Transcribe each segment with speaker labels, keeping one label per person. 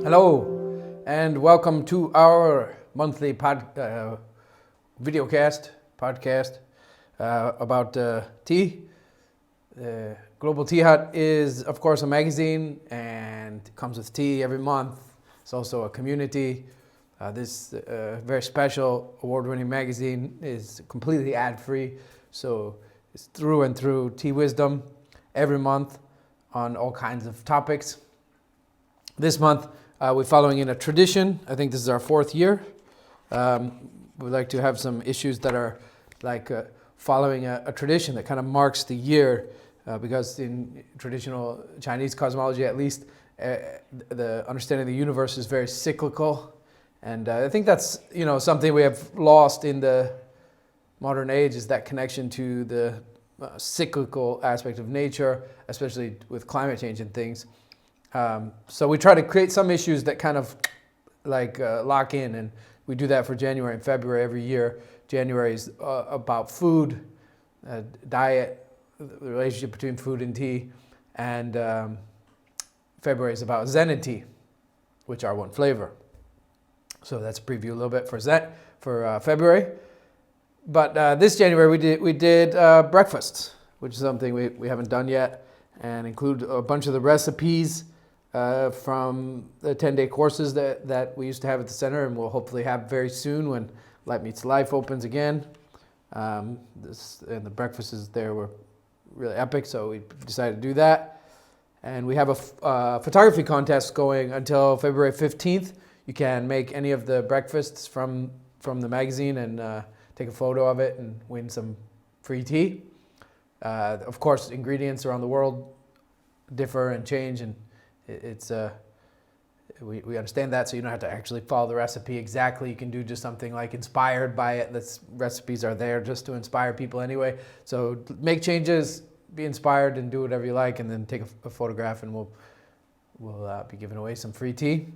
Speaker 1: Hello, and welcome to our monthly podcast about tea. The Global Tea Hut is, of course, a magazine and comes with tea every month. It's also a community. This very special award-winning magazine is completely ad-free, so it's through and through tea wisdom every month on all kinds of topics. This month, we're following in a tradition. I think this is our fourth year. We'd like to have some issues that are like following a tradition that kind of marks the year, because in traditional Chinese cosmology, at least, the understanding of the universe is very cyclical. And I think that's something we have lost in the modern age, is that connection to the cyclical aspect of nature, especially with climate change and things. So we try to create some issues that kind of like lock in, and we do that for January and February every year. January is about food, diet, the relationship between food and tea, and February is about Zen and tea, which are one flavor. So that's a preview a little bit for February. But this January we did breakfasts, which is something we haven't done yet, and include a bunch of the recipes from the 10-day courses that we used to have at the center, and we'll hopefully have very soon when Light Meets Life opens again. And the breakfasts there were really epic, so we decided to do that. And we have a photography contest going until February 15th. You can make any of the breakfasts from the magazine and take a photo of it and win some free tea. Of course, ingredients around the world differ and change, and we understand that, so you don't have to actually follow the recipe exactly. You can do just something like inspired by it. The recipes are there just to inspire people anyway. So make changes, be inspired, and do whatever you like, and then take a photograph, and we'll be giving away some free tea.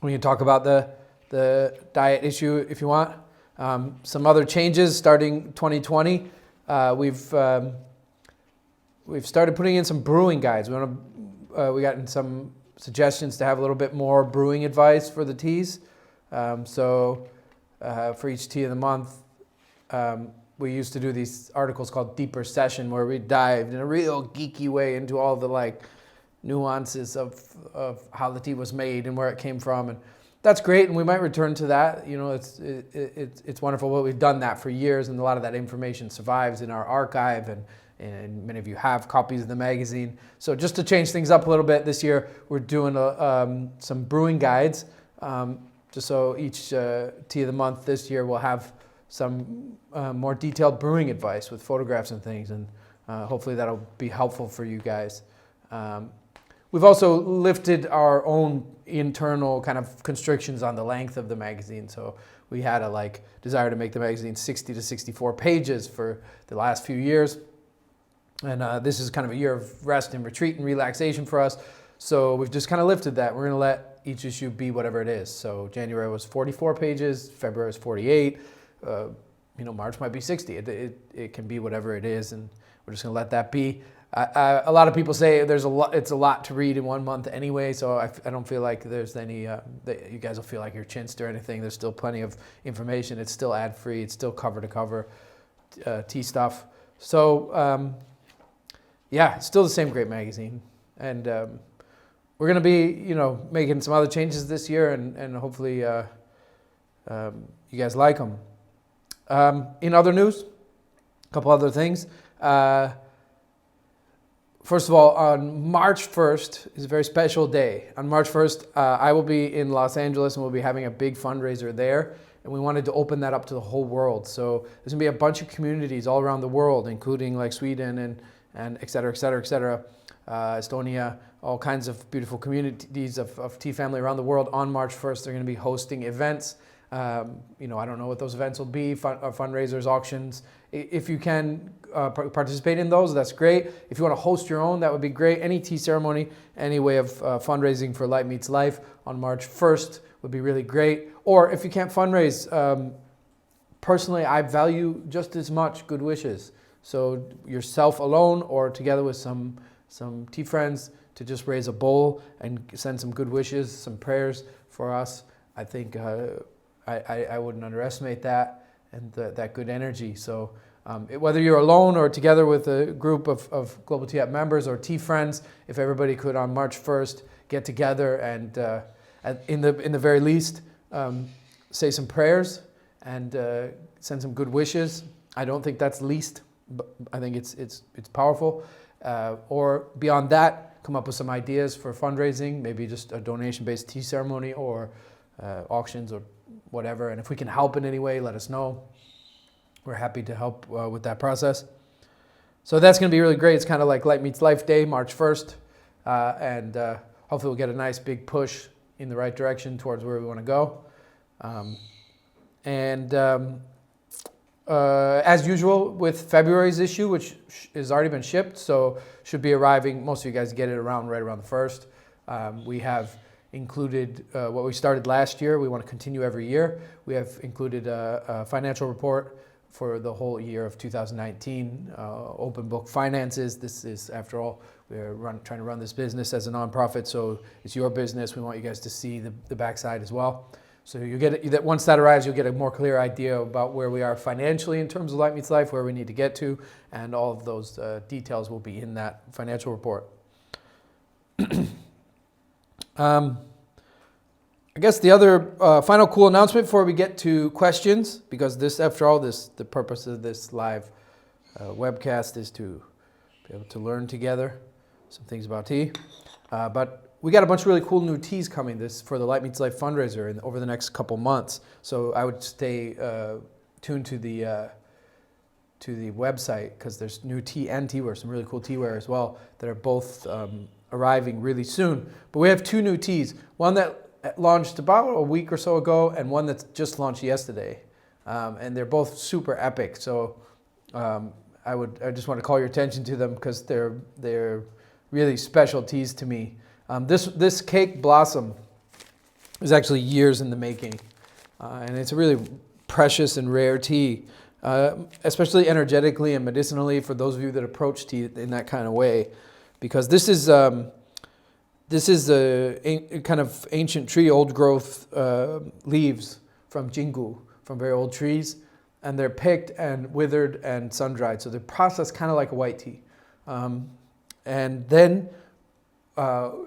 Speaker 1: We can talk about the diet issue if you want. Some other changes starting 2020. We've started putting in some brewing guides. We got some suggestions to have a little bit more brewing advice for the teas. So for each tea of the month, we used to do these articles called Deeper Session, where we dived in a real geeky way into all the nuances of how the tea was made and where it came from, and that's great. And we might return to that. It's wonderful. But we've done that for years, and a lot of that information survives in our archive, and many of you have copies of the magazine. So just to change things up a little bit this year, we're doing some brewing guides. Just so each tea of the month this year will have some more detailed brewing advice with photographs and things, and hopefully that'll be helpful for you guys. We've also lifted our own internal kind of constrictions on the length of the magazine. So we had a desire to make the magazine 60 to 64 pages for the last few years. And this is kind of a year of rest and retreat and relaxation for us. So we've just kind of lifted that. We're going to let each issue be whatever it is. So January was 44 pages, February was 48. March might be 60. It can be whatever it is, and we're just going to let that be. A lot of people say it's a lot to read in 1 month anyway, so I don't feel like there's any, that you guys will feel like you're chinced or anything. There's still plenty of information. It's still ad-free. It's still cover-to-cover tea stuff. So, it's still the same great magazine. And we're going to be, making some other changes this year, and hopefully you guys like them. In other news, a couple other things. First of all, on March 1st is a very special day. On March 1st, I will be in Los Angeles, and we'll be having a big fundraiser there. And we wanted to open that up to the whole world. So there's going to be a bunch of communities all around the world, including Sweden and et cetera, et cetera, et cetera. Estonia, all kinds of beautiful communities of tea family around the world. On March 1st, they're going to be hosting events. I don't know what those events will be, fundraisers, auctions. If you can participate in those, that's great. If you want to host your own, that would be great. Any tea ceremony, any way of fundraising for Light Meets Life on March 1st would be really great. Or if you can't fundraise, personally, I value just as much good wishes. So yourself alone or together with some tea friends, to just raise a bowl and send some good wishes, some prayers for us, I think I wouldn't underestimate that and that good energy. So whether you're alone or together with a group of Global Tea Hut members or tea friends, if everybody could on March 1st get together and in the very least say some prayers and send some good wishes. I don't think that's least, but I think it's powerful. Or beyond that, come up with some ideas for fundraising, maybe just a donation-based tea ceremony or auctions or whatever. And if we can help in any way, let us know. We're happy to help with that process. So that's going to be really great. It's kind of like Light Meets Life Day, March 1st. And hopefully we'll get a nice big push in the right direction towards where we want to go. As usual with February's issue, which has already been shipped, so should be arriving, most of you guys get it right around the 1st. We have included what we started last year. We want to continue every year. We have included a financial report for the whole year of 2019, open book finances. This is, after all, we're trying to run this business as a nonprofit, so it's your business. We want you guys to see the backside as well. So you get once that arrives, you'll get a more clear idea about where we are financially in terms of Light Meets Life, where we need to get to, and all of those details will be in that financial report. I guess the other final cool announcement before we get to questions, because this, after all, the purpose of this live webcast is to be able to learn together some things about tea. But we got a bunch of really cool new teas coming for the Light Meets Life fundraiser over the next couple months. So I would stay tuned to the website, because there's new tea and teaware, some really cool teaware as well that are both arriving really soon. But we have two new teas, one that launched about a week or so ago and one that's just launched yesterday. And they're both super epic. So I just want to call your attention to them because they're really special teas to me. This cake blossom is actually years in the making, and it's a really precious and rare tea, especially energetically and medicinally for those of you that approach tea in that kind of way, because this is a kind of ancient tree, old growth leaves from Jingu, from very old trees, and they're picked and withered and sun dried, so they're processed kind of like a white tea, and then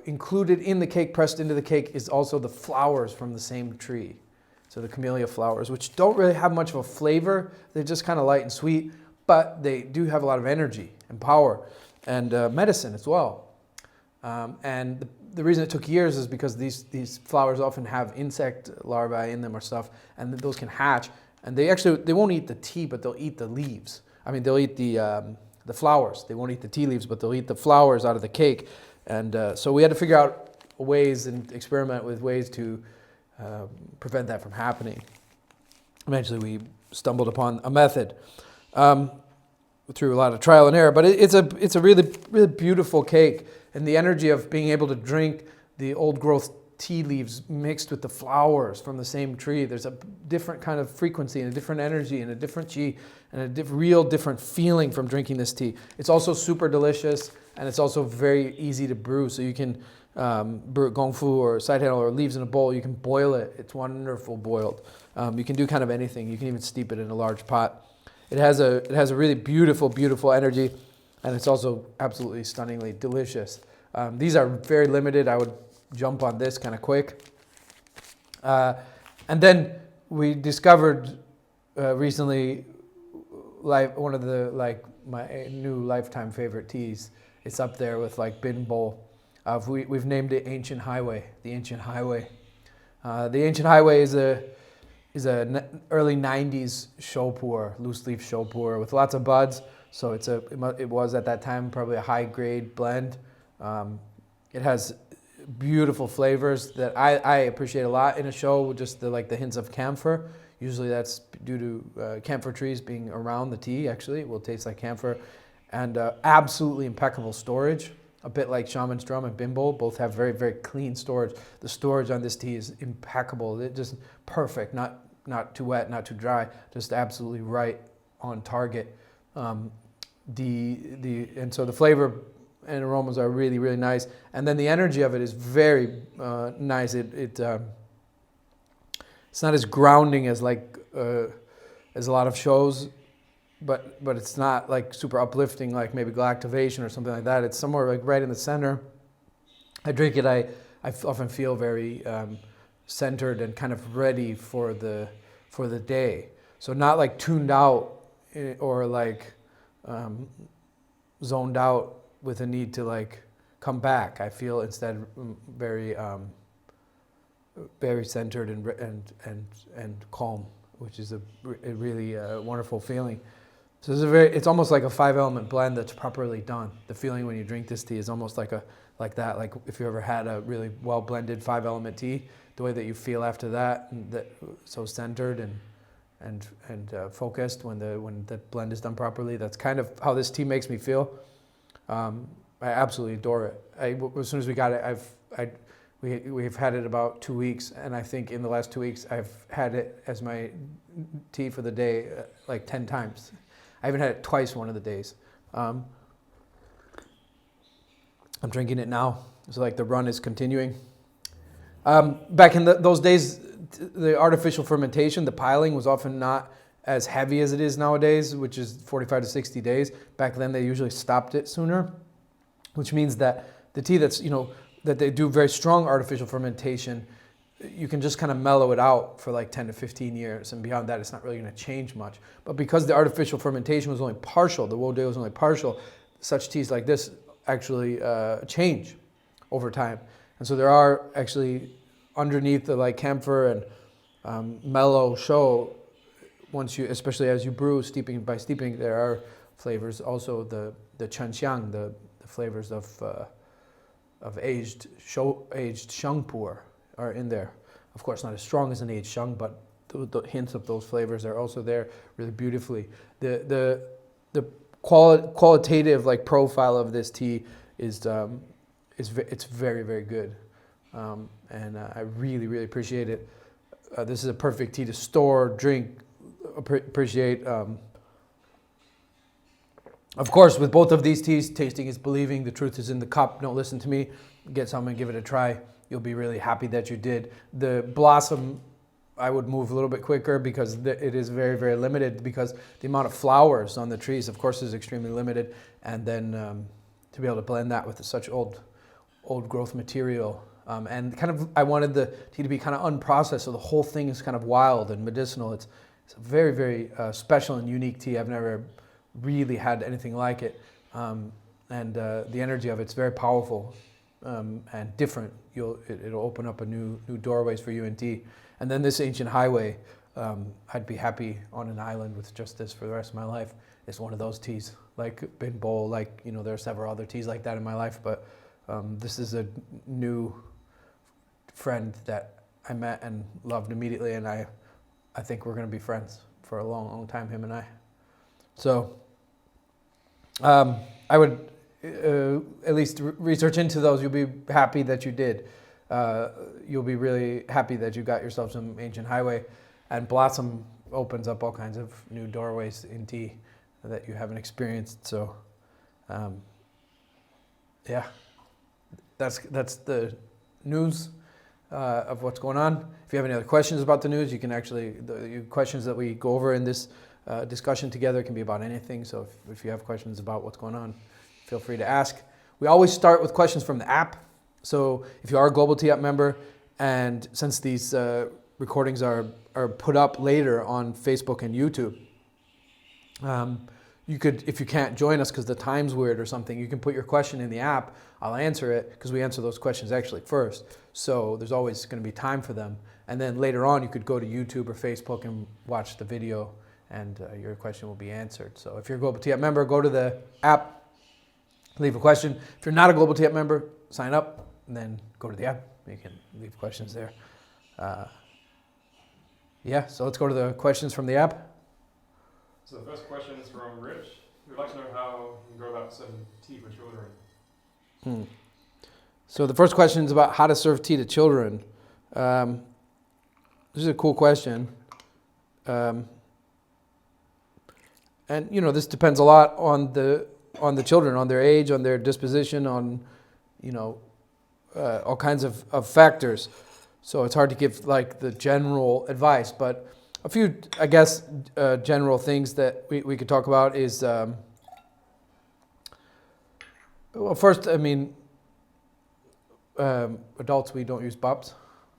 Speaker 1: included in the cake, pressed into the cake, is also the flowers from the same tree. So the camellia flowers, which don't really have much of a flavor. They're just kind of light and sweet, but they do have a lot of energy and power and medicine as well. And the reason it took years is because these flowers often have insect larvae in them or stuff, and those can hatch. And they won't eat the tea, but they'll eat the leaves. I mean, they'll eat the flowers. They won't eat the tea leaves, but they'll eat the flowers out of the cake. And so we had to figure out ways and experiment with ways to prevent that from happening. Eventually we stumbled upon a method through a lot of trial and error, but it's a really, really beautiful cake. And the energy of being able to drink the old growth tea leaves mixed with the flowers from the same tree, there's a different kind of frequency and a different energy and a different chi and a real different feeling from drinking this tea. It's also super delicious, and it's also very easy to brew. So you can brew it gongfu or side handle or leaves in a bowl. You can boil it. It's wonderful boiled. You can do kind of anything. You can even steep it in a large pot. It has a really beautiful, beautiful energy, and it's also absolutely stunningly delicious. These are very limited. I would jump on this kind of quick. And then we discovered recently one of my new lifetime favorite teas. It's up there with like Bin Bowl. We've named it Ancient Highway, the Ancient Highway. The Ancient Highway is a early 90s shopur, loose leaf shopur with lots of buds. So it was at that time probably a high grade blend. It has beautiful flavors that I appreciate a lot in a show, just the hints of camphor. Usually that's due to camphor trees being around the tea. Actually, it will taste like camphor. And absolutely impeccable storage, a bit like Shaman's Drum and Bimbo. Both have very, very clean storage. The storage on this tea is impeccable. It's just perfect, not too wet, not too dry, just absolutely right on target. And so the flavor and aromas are really, really nice. And then the energy of it is very nice. It's not as grounding as as a lot of shows, but it's not like super uplifting like maybe Galactivation or something like that. It's somewhere like right in the center. I drink it, I often feel very centered and kind of ready for the day. So not like tuned out or like zoned out with a need to like come back. I feel instead very very centered and calm, which is a really wonderful feeling. So it's almost like a 5-element blend that's properly done. The feeling when you drink this tea is almost like that. Like if you ever had a really well blended 5-element tea, the way that you feel after that, and that so centered and focused when the blend is done properly. That's kind of how this tea makes me feel. I absolutely adore it. As soon as we got it, we've had it about 2 weeks, and I think in the last 2 weeks I've had it as my tea for the day like 10 times. I even had it twice one of the days. I'm drinking it now, so like the run is continuing. Back in those days, the artificial fermentation, the piling was often not as heavy as it is nowadays, which is 45 to 60 days. Back then they usually stopped it sooner, which means that the tea that's, that they do very strong artificial fermentation, you can just kind of mellow it out for like 10 to 15 years, and beyond that it's not really going to change much. But because the artificial fermentation was only partial, the Woe was only partial, such teas like this actually change over time. And so there are actually underneath the like camphor and mellow show, once you, especially as you brew, by steeping, there are flavors. Also the chanxiang, the flavors of aged shengpu are in there. Of course, not as strong as an aged sheng, but the hints of those flavors are also there really beautifully. The qualitative like profile of this tea is it's very, very good, and I really, really appreciate it. This is a perfect tea to store, drink, appreciate. Of course, with both of these teas, tasting is believing. The truth is in the cup. Don't listen to me. Get some and give it a try. You'll be really happy that you did. The blossom, I would move a little bit quicker because it is very, very limited, because the amount of flowers on the trees, of course, is extremely limited. And then to be able to blend that with such old growth material. And kind of, I wanted the tea to be kind of unprocessed, so the whole thing is kind of wild and medicinal. It's a very, very special and unique tea. I've never really had anything like it, and the energy of it's very powerful and different. It'll open up a new doorways for you in tea. And then this Ancient Highway, I'd be happy on an island with just this for the rest of my life. It's one of those teas, like Bin Bowl, like there are several other teas like that in my life, but this is a new friend that I met and loved immediately, and I think we're going to be friends for a long, long time, him and I. So I would at least research into those. You'll be happy that you did. You'll be really happy that you got yourself some Ancient Highway. And Blossom opens up all kinds of new doorways in tea that you haven't experienced. So, yeah, that's the news of what's going on. If you have any other questions about the news, you can actually, the questions that we go over in this discussion together can be about anything. So if you have questions about what's going on, feel free to ask. We always start with questions from the app. So if you are a Global Tea App member, and since these recordings are put up later on Facebook and YouTube, you could, if you can't join us because the time's weird or something, you can put your question in the app. I'll answer it because we answer those questions actually first. So there's always going to be time for them. And then later on, you could go to YouTube or Facebook and watch the video, and your question will be answered. So if you're a Global Tea App member, go to the app, leave a question. If you're not a Global Tea App member, sign up and then go to the app. You can leave questions there. Yeah, so let's go to the questions from the app.
Speaker 2: So the first question is from Rich. We'd like to know how you go about serving tea for children.
Speaker 1: So the first question is about how to serve tea to children. This is a cool question. And this depends a lot on the on the children, on their age, on their disposition, on, you know, all kinds of factors. So it's hard to give like the general advice, but a few, I guess, general things that we could talk about is, well, first, I mean, adults, we don't use bups,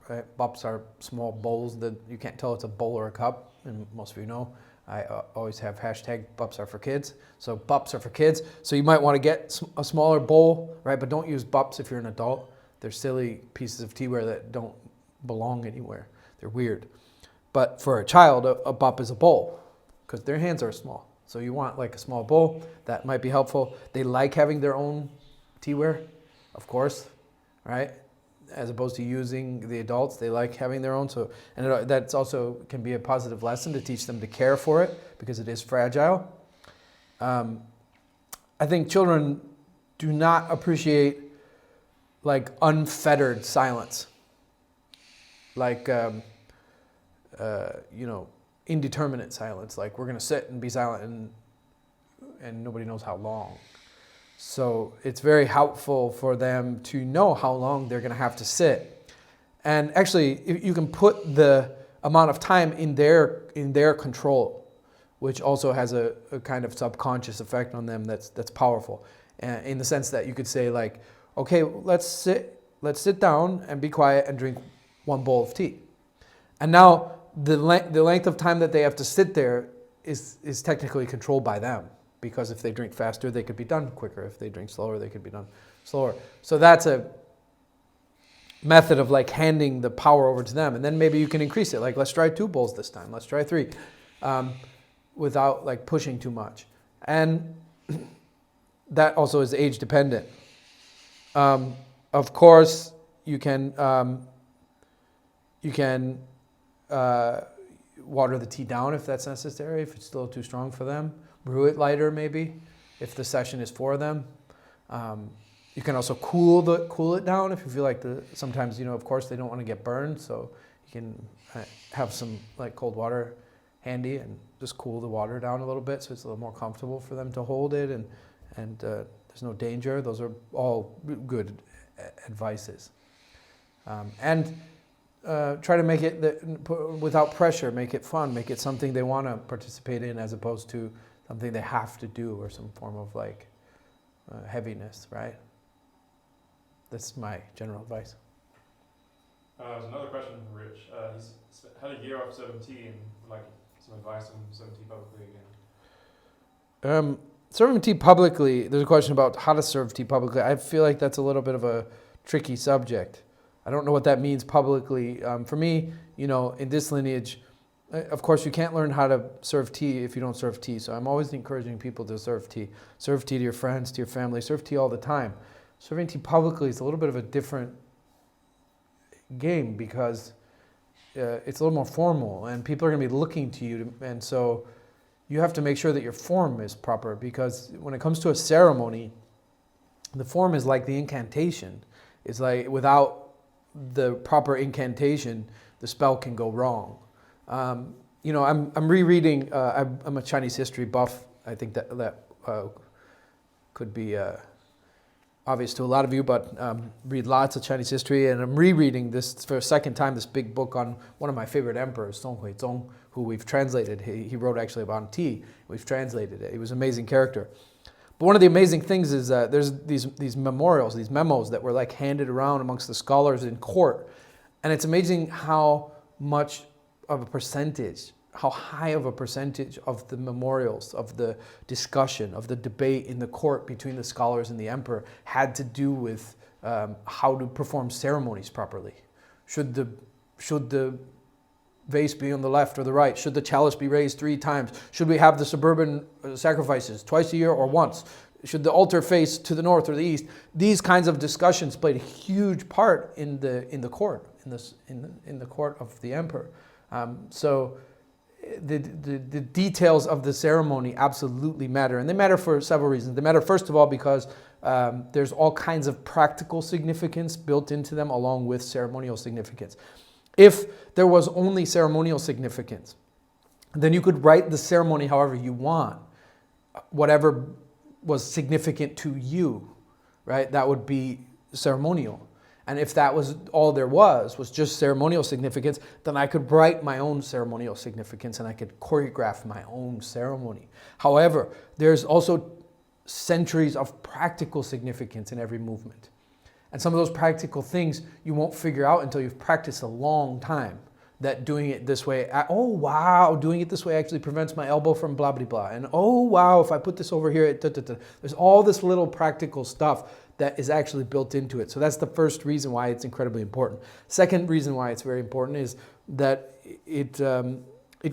Speaker 1: right? Bups are small bowls that you can't tell it's a bowl or a cup, and most of you know. I always have hashtag bups are for kids. So bups are for kids. So you might want to get a smaller bowl, right? But don't use bups if you're an adult. They're silly pieces of teaware that don't belong anywhere. They're weird. But for a child, a bup is a bowl because their hands are small. So you want like a small bowl. That might be helpful. They like having their own teaware, of course, right? As opposed to using the adults, they like having their own. So, and that's also can be a positive lesson to teach them to care for it because it is fragile. I think children do not appreciate like unfettered silence, like you know, indeterminate silence. Like we're gonna sit and be silent and nobody knows how long. So it's very helpful for them to know how long they're going to have to sit. And actually, you can put the amount of time in their control, which also has a kind of subconscious effect on them that's powerful. In the sense that you could say like, okay, let's sit down and be quiet and drink one bowl of tea. And now the length of time that they have to sit there is technically controlled by them. Because if they drink faster, they could be done quicker. If they drink slower, they could be done slower. So that's a method of like handing the power over to them. And then maybe you can increase it. Like, let's try 2 bowls this time. Let's try 3 without like pushing too much. And that also is age dependent. Of course, you can water the tea down if that's necessary, if it's still too strong for them. Brew it lighter maybe, if the session is for them. You can also cool it down if you feel like sometimes, you know, of course they don't want to get burned, so you can have some like cold water handy and just cool the water down a little bit so it's a little more comfortable for them to hold it and there's no danger. Those are all good advices. And try to make it without pressure, make it fun, make it something they want to participate in as opposed to something they have to do or some form of like heaviness, right? That's my general advice.
Speaker 2: There's another question from Rich. He's had a year off serving tea and would like some advice on serving tea publicly again.
Speaker 1: Serving tea publicly, there's a question about how to serve tea publicly. I feel like that's a little bit of a tricky subject. I don't know what that means publicly. For me, you know, in this lineage, of course, you can't learn how to serve tea if you don't serve tea. So I'm always encouraging people to serve tea. Serve tea to your friends, to your family. Serve tea all the time. Serving tea publicly is a little bit of a different game because it's a little more formal and people are going to be looking to you. And so you have to make sure that your form is proper because when it comes to a ceremony, the form is like the incantation. It's like without the proper incantation, the spell can go wrong. You know, I'm rereading. I'm a Chinese history buff. I think that could be obvious to a lot of you, but read lots of Chinese history, and I'm rereading this for a second time. This big book on one of my favorite emperors, Song Huizong, who we've translated. He wrote actually about tea. We've translated it. He was an amazing character. But one of the amazing things is there's these memorials, these memos that were like handed around amongst the scholars in court, and it's amazing how much of a percentage, how high of a percentage of the memorials, of the discussion, of the debate in the court between the scholars and the emperor had to do with how to perform ceremonies properly. Should the vase be on the left or the right? Should the chalice be raised 3 times? Should we have the suburban sacrifices twice a year or once? Should the altar face to the north or the east? These kinds of discussions played a huge part in the court, in the court of the emperor. So the details of the ceremony absolutely matter, and they matter for several reasons. They matter first of all because there's all kinds of practical significance built into them along with ceremonial significance. If there was only ceremonial significance, then you could write the ceremony however you want, whatever was significant to you, right? That would be ceremonial. And if that was all there was just ceremonial significance, then I could write my own ceremonial significance and I could choreograph my own ceremony. However, there's also centuries of practical significance in every movement. And some of those practical things you won't figure out until you've practiced a long time. That doing it this way, oh wow, doing it this way actually prevents my elbow from blah, blah, blah. And oh wow, if I put this over here, there's all this little practical stuff that is actually built into it. So that's the first reason why it's incredibly important. Second reason why it's very important is that it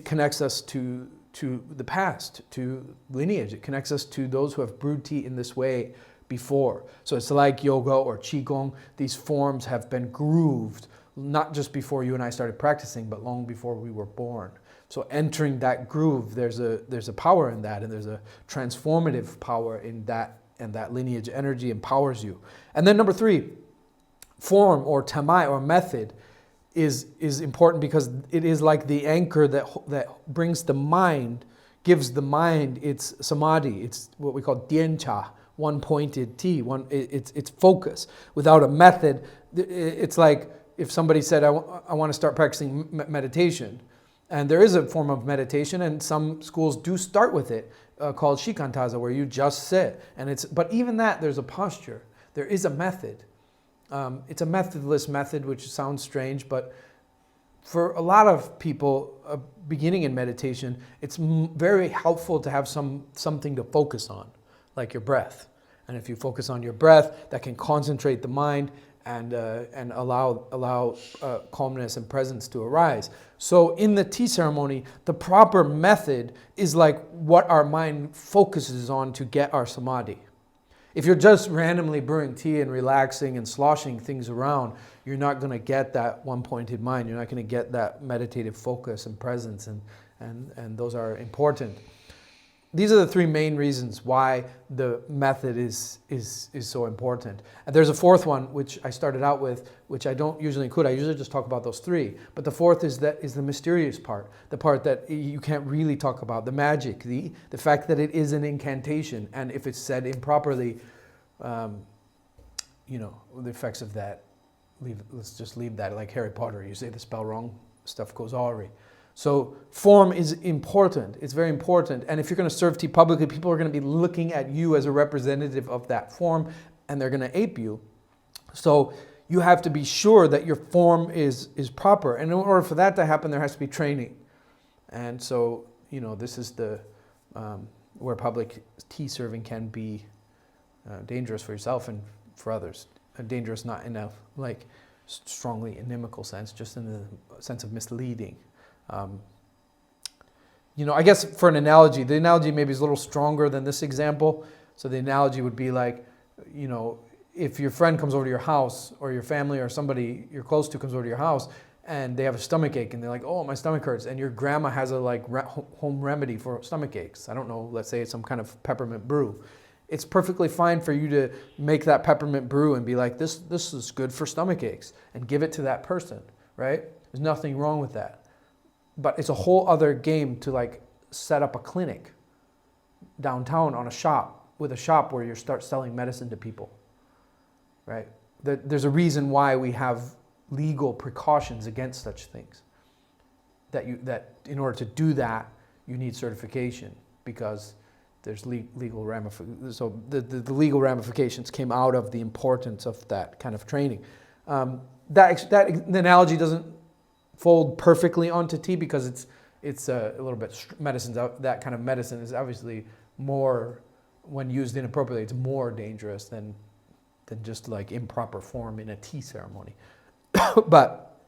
Speaker 1: connects us to the past, to lineage. It connects us to those who have brewed tea in this way before. So it's like yoga or qigong. These forms have been grooved, not just before you and I started practicing, but long before we were born. So entering that groove, there's a power in that, and there's a transformative power in that, and that lineage energy empowers you. And then number 3, form or tamai or method is important because it is like the anchor that brings the mind, gives the mind its samadhi. It's what we call diancha, one-pointed tea. It's focus. Without a method, it's like if somebody said, I want to start practicing meditation. And there is a form of meditation, and some schools do start with it, called shikantaza, where you just sit. But even that, there's a posture. There is a method. It's a methodless method, which sounds strange, but for a lot of people beginning in meditation, it's very helpful to have something to focus on, like your breath. And if you focus on your breath, that can concentrate the mind and allow calmness and presence to arise. So in the tea ceremony, the proper method is like what our mind focuses on to get our samadhi. If you're just randomly brewing tea and relaxing and sloshing things around, you're not going to get that one-pointed mind. You're not going to get that meditative focus and presence, and those are important. These are the 3 main reasons why the method is so important. And there's a 4th one, which I started out with, which I don't usually include. I usually just talk about those 3. But the 4th is the mysterious part, the part that you can't really talk about, the magic, the fact that it is an incantation. And if it's said improperly, the effects of that, let's just leave that. Like Harry Potter, you say the spell wrong, stuff goes awry. So form is important. It's very important. And if you're going to serve tea publicly, people are going to be looking at you as a representative of that form, and they're going to ape you. So you have to be sure that your form is proper. And in order for that to happen, there has to be training. And so, this is where public tea serving can be dangerous for yourself and for others. Dangerous not in a strongly inimical sense, just in the sense of misleading. I guess for an analogy, the analogy maybe is a little stronger than this example. So the analogy would be like, if your friend comes over to your house, or your family or somebody you're close to comes over to your house, and they have a stomach ache, and they're like, oh, my stomach hurts, and your grandma has a home remedy for stomach aches. I don't know, let's say it's some kind of peppermint brew. It's perfectly fine for you to make that peppermint brew and be like, this is good for stomach aches, and give it to that person, right? There's nothing wrong with that. But it's a whole other game to set up a clinic downtown with a shop where you start selling medicine to people, right? There's a reason why we have legal precautions against such things. That in order to do that, you need certification, because there's legal ramifications. So the legal ramifications came out of the importance of that kind of training. The analogy doesn't fold perfectly onto tea, because it's a little bit that kind of medicine is obviously more, when used inappropriately, it's more dangerous than just improper form in a tea ceremony. But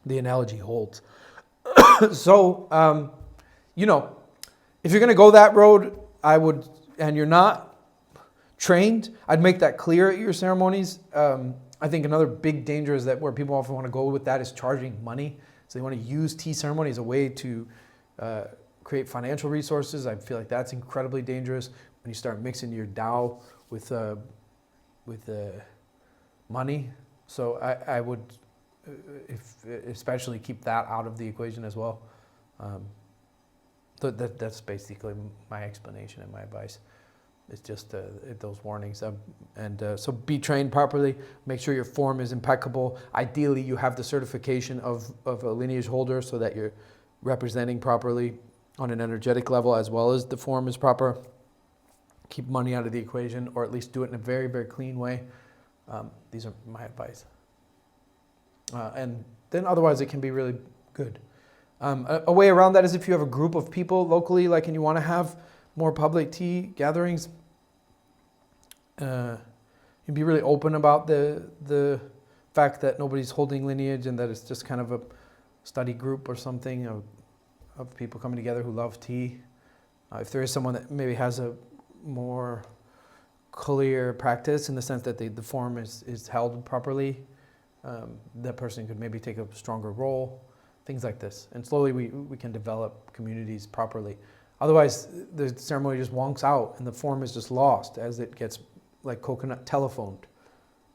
Speaker 1: the analogy holds. So if you're going to go that road, and you're not trained, I'd make that clear at your ceremonies. I think another big danger is that where people often want to go with that is charging money. So they want to use tea ceremony as a way to create financial resources. I feel like that's incredibly dangerous when you start mixing your Tao with money. So I would especially keep that out of the equation as well. That's basically my explanation and my advice. It's just those warnings. So be trained properly. Make sure your form is impeccable. Ideally, you have the certification of a lineage holder so that you're representing properly on an energetic level as well as the form is proper. Keep money out of the equation, or at least do it in a very, very clean way. These are my advice. And then otherwise it can be really good. A way around that is if you have a group of people locally, like, and you want to have more public tea gatherings, you'd be really open about the fact that nobody's holding lineage and that it's just kind of a study group or something of people coming together who love tea. If there is someone that maybe has a more clear practice in the sense that the form is held properly, that person could maybe take a stronger role, things like this. And slowly we can develop communities properly. Otherwise, the ceremony just wonks out and the form is just lost as it gets like coconut telephoned,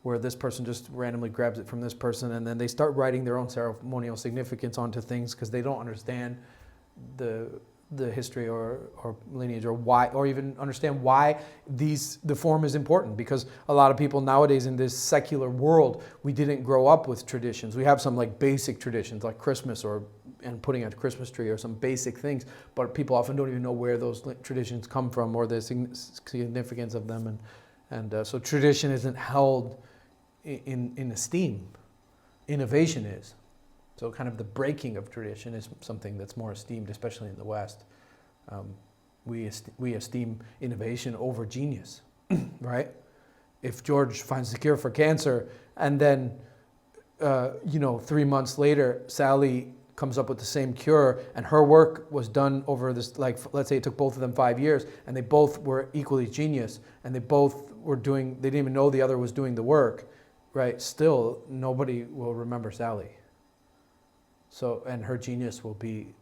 Speaker 1: where this person just randomly grabs it from this person and then they start writing their own ceremonial significance onto things because they don't understand the history or lineage or why, or even understand why the form is important, because a lot of people nowadays in this secular world, we didn't grow up with traditions. We have some like basic traditions like Christmas and putting a Christmas tree or some basic things, but people often don't even know where those traditions come from or the significance of them, and so tradition isn't held in esteem. Innovation is. So kind of the breaking of tradition is something that's more esteemed, especially in the West. We esteem innovation over genius, right? If George finds the cure for cancer and then, 3 months later, Sally comes up with the same cure and her work was done over this, like, let's say it took both of them 5 years and they both were equally genius and they both were they didn't even know the other was doing the work, right? Still, nobody will remember Sally. So, and her genius will be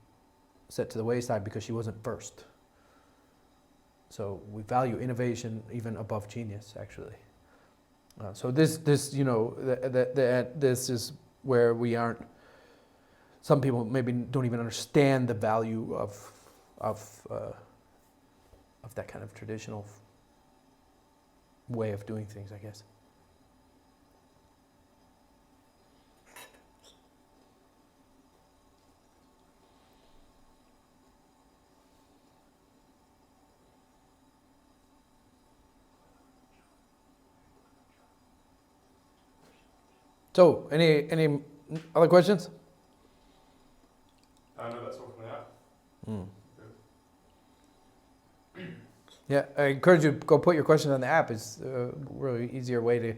Speaker 1: set to the wayside because she wasn't first. So we value innovation even above genius, actually. So this is where we aren't. Some people maybe don't even understand the value of that kind of traditional way of doing things, I guess. So, any other questions?
Speaker 2: No, that's all from the app.
Speaker 1: Yeah, I encourage you to go put your questions on the app. It's a really easier way to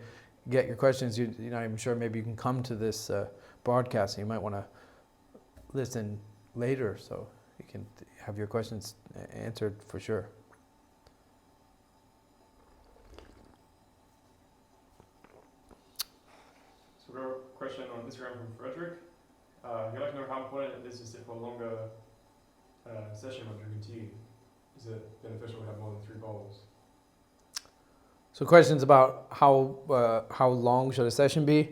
Speaker 1: get your questions. You're not even sure, maybe you can come to this broadcast and you might want to listen later so you can have your questions answered for sure.
Speaker 2: So we have a question on Instagram from Frederick. He'd like to know how important it is to sit for a longer session when drinking tea. Is it beneficial to have more than 3 bowls?
Speaker 1: So questions about how long should a session be?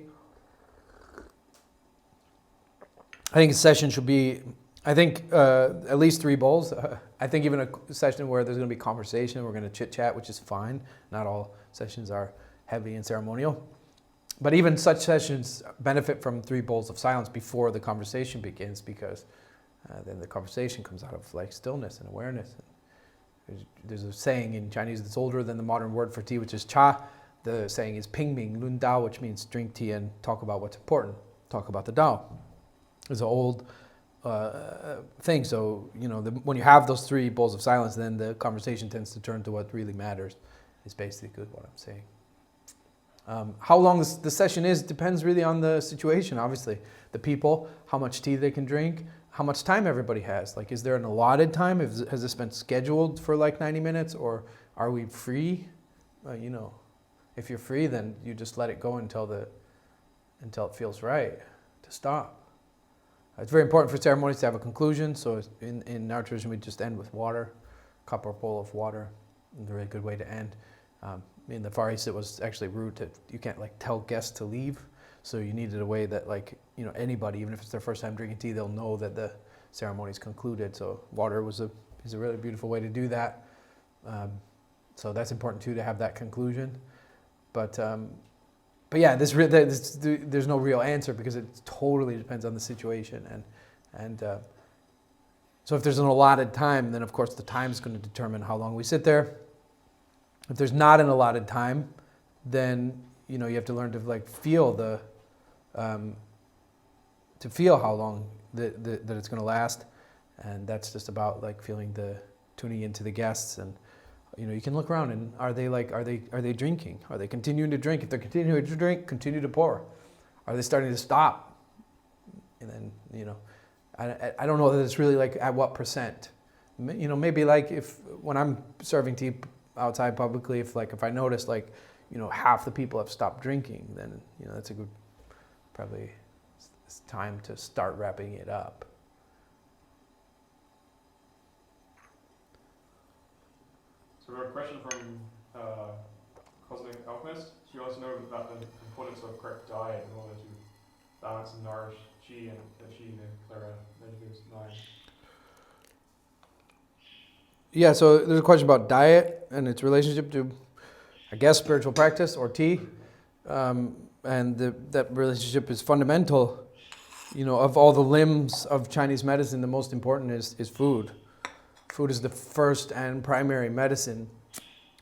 Speaker 1: I think a session should be, at least 3 bowls. I think even a session where there's going to be conversation, we're going to chit chat, which is fine. Not all sessions are heavy and ceremonial. But even such sessions benefit from 3 bowls of silence before the conversation begins, because then the conversation comes out of like stillness and awareness. There's a saying in Chinese that's older than the modern word for tea, which is cha. The saying is ping ming lun dao, which means drink tea and talk about what's important. Talk about the dao. It's an old thing. So, when you have those 3 bowls of silence, then the conversation tends to turn to what really matters, is basically what I'm saying. How long the session is depends really on the situation, obviously. The people, how much tea they can drink, how much time everybody has. Like, is there an allotted time? Has this been scheduled for like 90 minutes, or are we free? If you're free, then you just let it go until it feels right to stop. It's very important for ceremonies to have a conclusion. So in our tradition, we just end with water, cup or bowl of water. It's a really good way to end. In the Far East, it was actually rude you can't like tell guests to leave. So you needed a way that anybody, even if it's their first time drinking tea, they'll know that the ceremony's concluded. So water is a really beautiful way to do that. So that's important too, to have that conclusion. But yeah, there's no real answer because it totally depends on the situation. And so if there's an allotted time, then of course the time is going to determine how long we sit there. If there's not an allotted time, then you have to learn to like feel to feel how long that it's going to last, and that's just about like tuning into the guests. And you can look around and are they drinking? Are they continuing to drink? If they're continuing to drink, continue to pour. Are they starting to stop? And then I don't know that it's really like at what percent. Maybe like when I'm serving tea outside publicly, if I notice half the people have stopped drinking, then that's a good, probably it's time to start wrapping it up.
Speaker 2: So we have a question from Cosmic Alchemist. She wants to know about the importance of correct diet in order to balance and nourish qi and achieve the clara medicus 9.
Speaker 1: Yeah, so there's a question about diet and its relationship to, I guess, spiritual practice or tea. And that relationship is fundamental. Of all the limbs of Chinese medicine, the most important is food. Food is the first and primary medicine.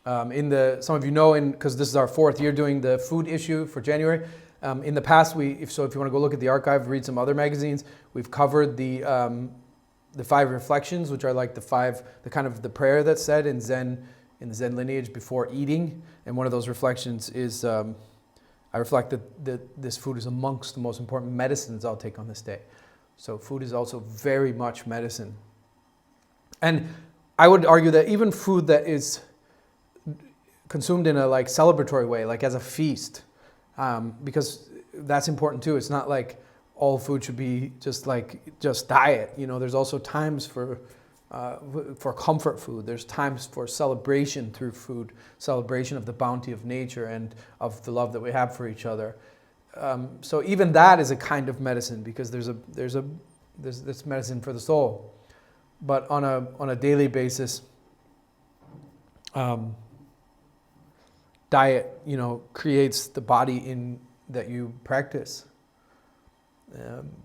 Speaker 1: Some of you know, because this is our 4th year doing the food issue for January. In the past, if you want to go look at the archive, read some other magazines, we've covered the 5 reflections, which are like the kind of the prayer that's said in the Zen lineage before eating. And one of those reflections is, I reflect that this food is amongst the most important medicines I'll take on this day. So food is also very much medicine. And I would argue that even food that is consumed in a celebratory way, like as a feast, because that's important too. It's not like all food should be just diet. There's also times for comfort food. There's times for celebration through food, celebration of the bounty of nature and of the love that we have for each other. So even that is a kind of medicine, because there's this medicine for the soul. But on a daily basis, diet, creates the body that you practice,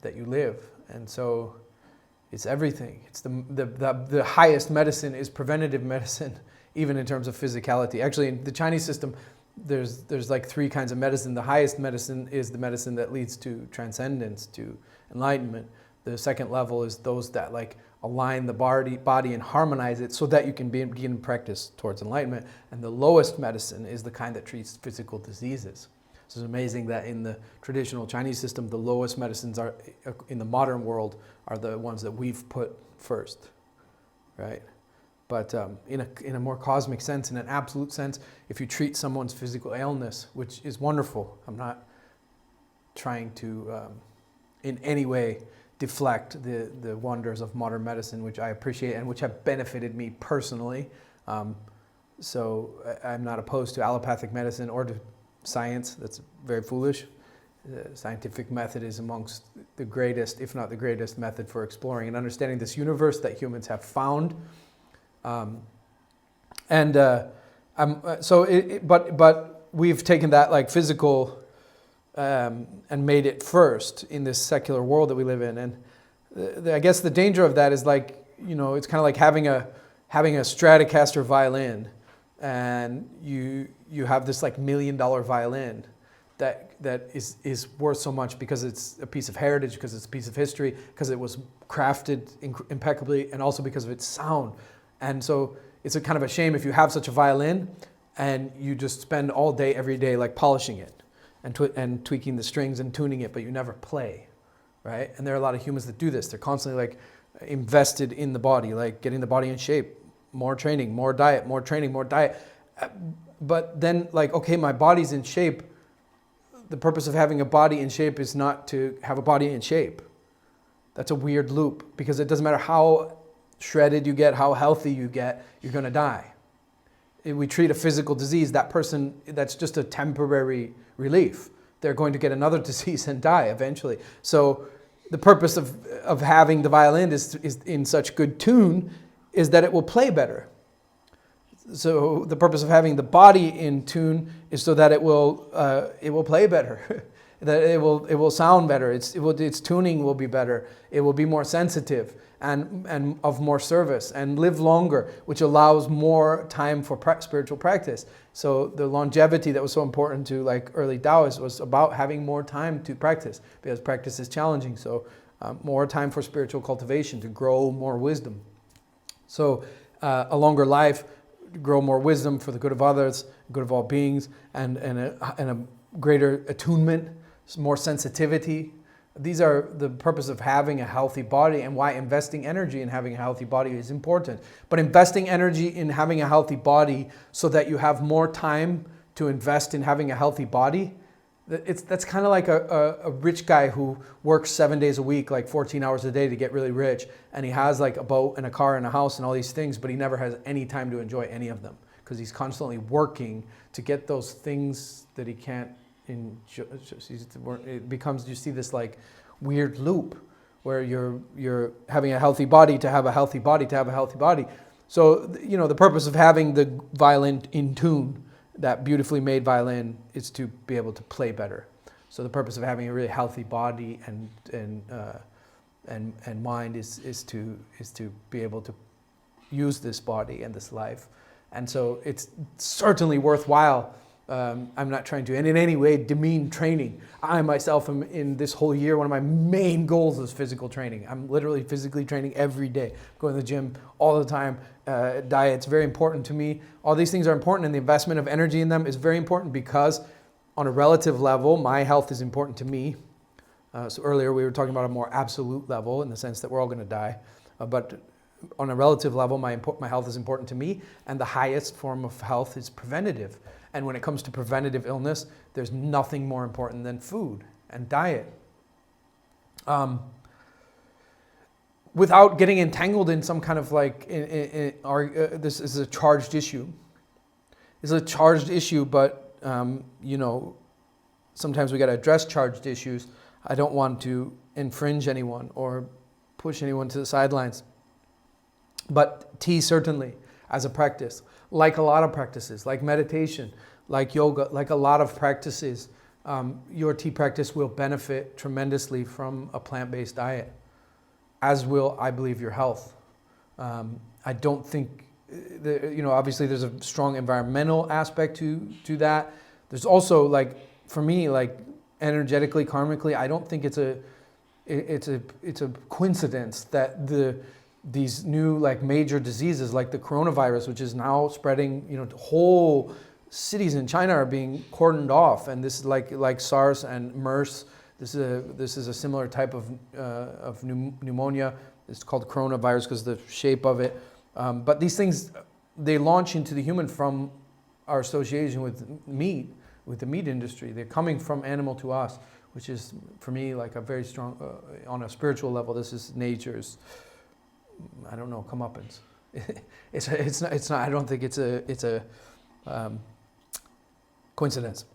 Speaker 1: that you live, and so it's everything. It's the highest medicine is preventative medicine, even in terms of physicality. Actually, in the Chinese system, there's 3 kinds of medicine. The highest medicine is the medicine that leads to transcendence, to enlightenment. The second level is those that align the body and harmonize it so that you can begin practice towards enlightenment. And the lowest medicine is the kind that treats physical diseases. So it's amazing that in the traditional Chinese system, the lowest medicines are in the modern world are the ones that we've put first, right? But in a more cosmic sense, in an absolute sense, if you treat someone's physical illness, which is wonderful, I'm not trying to in any way deflect the wonders of modern medicine, which I appreciate and which have benefited me personally. So I'm not opposed to allopathic medicine or to science. That's very foolish. The scientific method is amongst the greatest, if not the greatest, method for exploring and understanding this universe that humans have found. But we've taken that physical and made it first in this secular world that we live in. And I guess the danger of that is it's kind of like having a Stratocaster violin, and you have this $1 million violin that is worth so much because it's a piece of heritage, because it's a piece of history, because it was crafted impeccably, and also because of its sound. And so it's a kind of a shame if you have such a violin and you just spend all day, every day, polishing it and tweaking the strings and tuning it, but you never play, right? And there are a lot of humans that do this. They're constantly invested in the body, getting the body in shape, more training, more diet, more training, more diet. But then okay, my body's in shape. The purpose of having a body in shape is not to have a body in shape. That's a weird loop, because it doesn't matter how shredded you get, how healthy you get, you're going to die. If we treat a physical disease, that person, that's just a temporary relief. They're going to get another disease and die eventually. So the purpose of having the violin is in such good tune is that it will play better. So the purpose of having the body in tune is so that it will play better, that it will sound better. Its tuning will be better. It will be more sensitive and of more service and live longer, which allows more time for spiritual practice. So the longevity that was so important to like early Taoists was about having more time to practice, because practice is challenging. So more time for spiritual cultivation to grow more wisdom. So a longer life, grow more wisdom for the good of others, good of all beings, and a greater attunement, more sensitivity. These are the purpose of having a healthy body, and why investing energy in having a healthy body is important. But investing energy in having a healthy body so that you have more time to invest in having a healthy body, that's kind of like a rich guy who works 7 days a week, like 14 hours a day to get really rich. And he has like a boat and a car and a house and all these things, but he never has any time to enjoy any of them because he's constantly working to get those things that he can't enjoy. It becomes, you see this like weird loop where you're having a healthy body to have a healthy body to have a healthy body. So, you know, the purpose of having the violin in tune, that beautifully made violin, is to be able to play better. So the purpose of having a really healthy body and mind is to be able to use this body and this life. And so it's certainly worthwhile. I'm not trying to in any way demean training. I myself am, in this whole year, one of my main goals is physical training. I'm literally physically training every day, going to the gym all the time. Diet's very important to me. All these things are important, and the investment of energy in them is very important because on a relative level, my health is important to me. So earlier we were talking about a more absolute level in the sense that we're all going to die. But on a relative level, my health is important to me, and the highest form of health is preventative. And when it comes to preventative illness, there's nothing more important than food and diet. Without getting entangled in some kind of like, this is a charged issue. It's a charged issue, but you know, sometimes we got to address charged issues. I don't want to infringe anyone or push anyone to the sidelines. But tea certainly, as a practice, like a lot of practices, like meditation, like yoga, like a lot of practices, your tea practice will benefit tremendously from a plant-based diet, as will, I believe, your health. I don't think, you know, obviously there's a strong environmental aspect to that. There's also, like, for me, like, energetically, karmically, I don't think it's a coincidence that these new like major diseases like the coronavirus, which is now spreading, you know, whole cities in China are being cordoned off, and this is like SARS and MERS. This is a similar type of pneumonia. It's called coronavirus because of the shape of it. But these things, they launch into the human from our association with meat, with the meat industry. They're coming from animal to us, which is for me like a very strong, on a spiritual level, this is nature's, I don't know, comeuppance. It's not. I don't think it's a coincidence.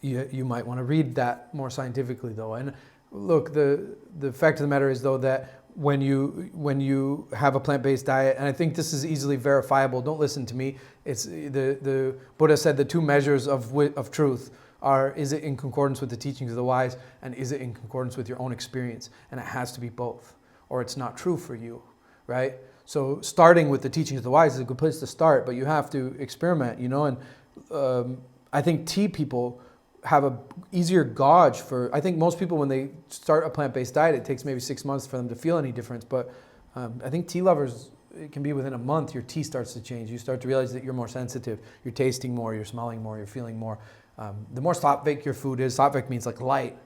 Speaker 1: You might want to read that more scientifically, though. And look, the fact of the matter is, though, that when you have a plant-based diet, and I think this is easily verifiable. Don't listen to me. It's the Buddha said the two measures of truth are: is it in concordance with the teachings of the wise, and is it in concordance with your own experience? And it has to be both, or it's not true for you, right? So starting with the teachings of the wise is a good place to start, but you have to experiment, you know. And I think tea people have a easier gauge for, I think most people when they start a plant-based diet, it takes maybe 6 months for them to feel any difference. But I think tea lovers, it can be within a month, your tea starts to change. You start to realize that you're more sensitive, you're tasting more, you're smelling more, you're feeling more. The more sattvic your food is, sattvic means like light,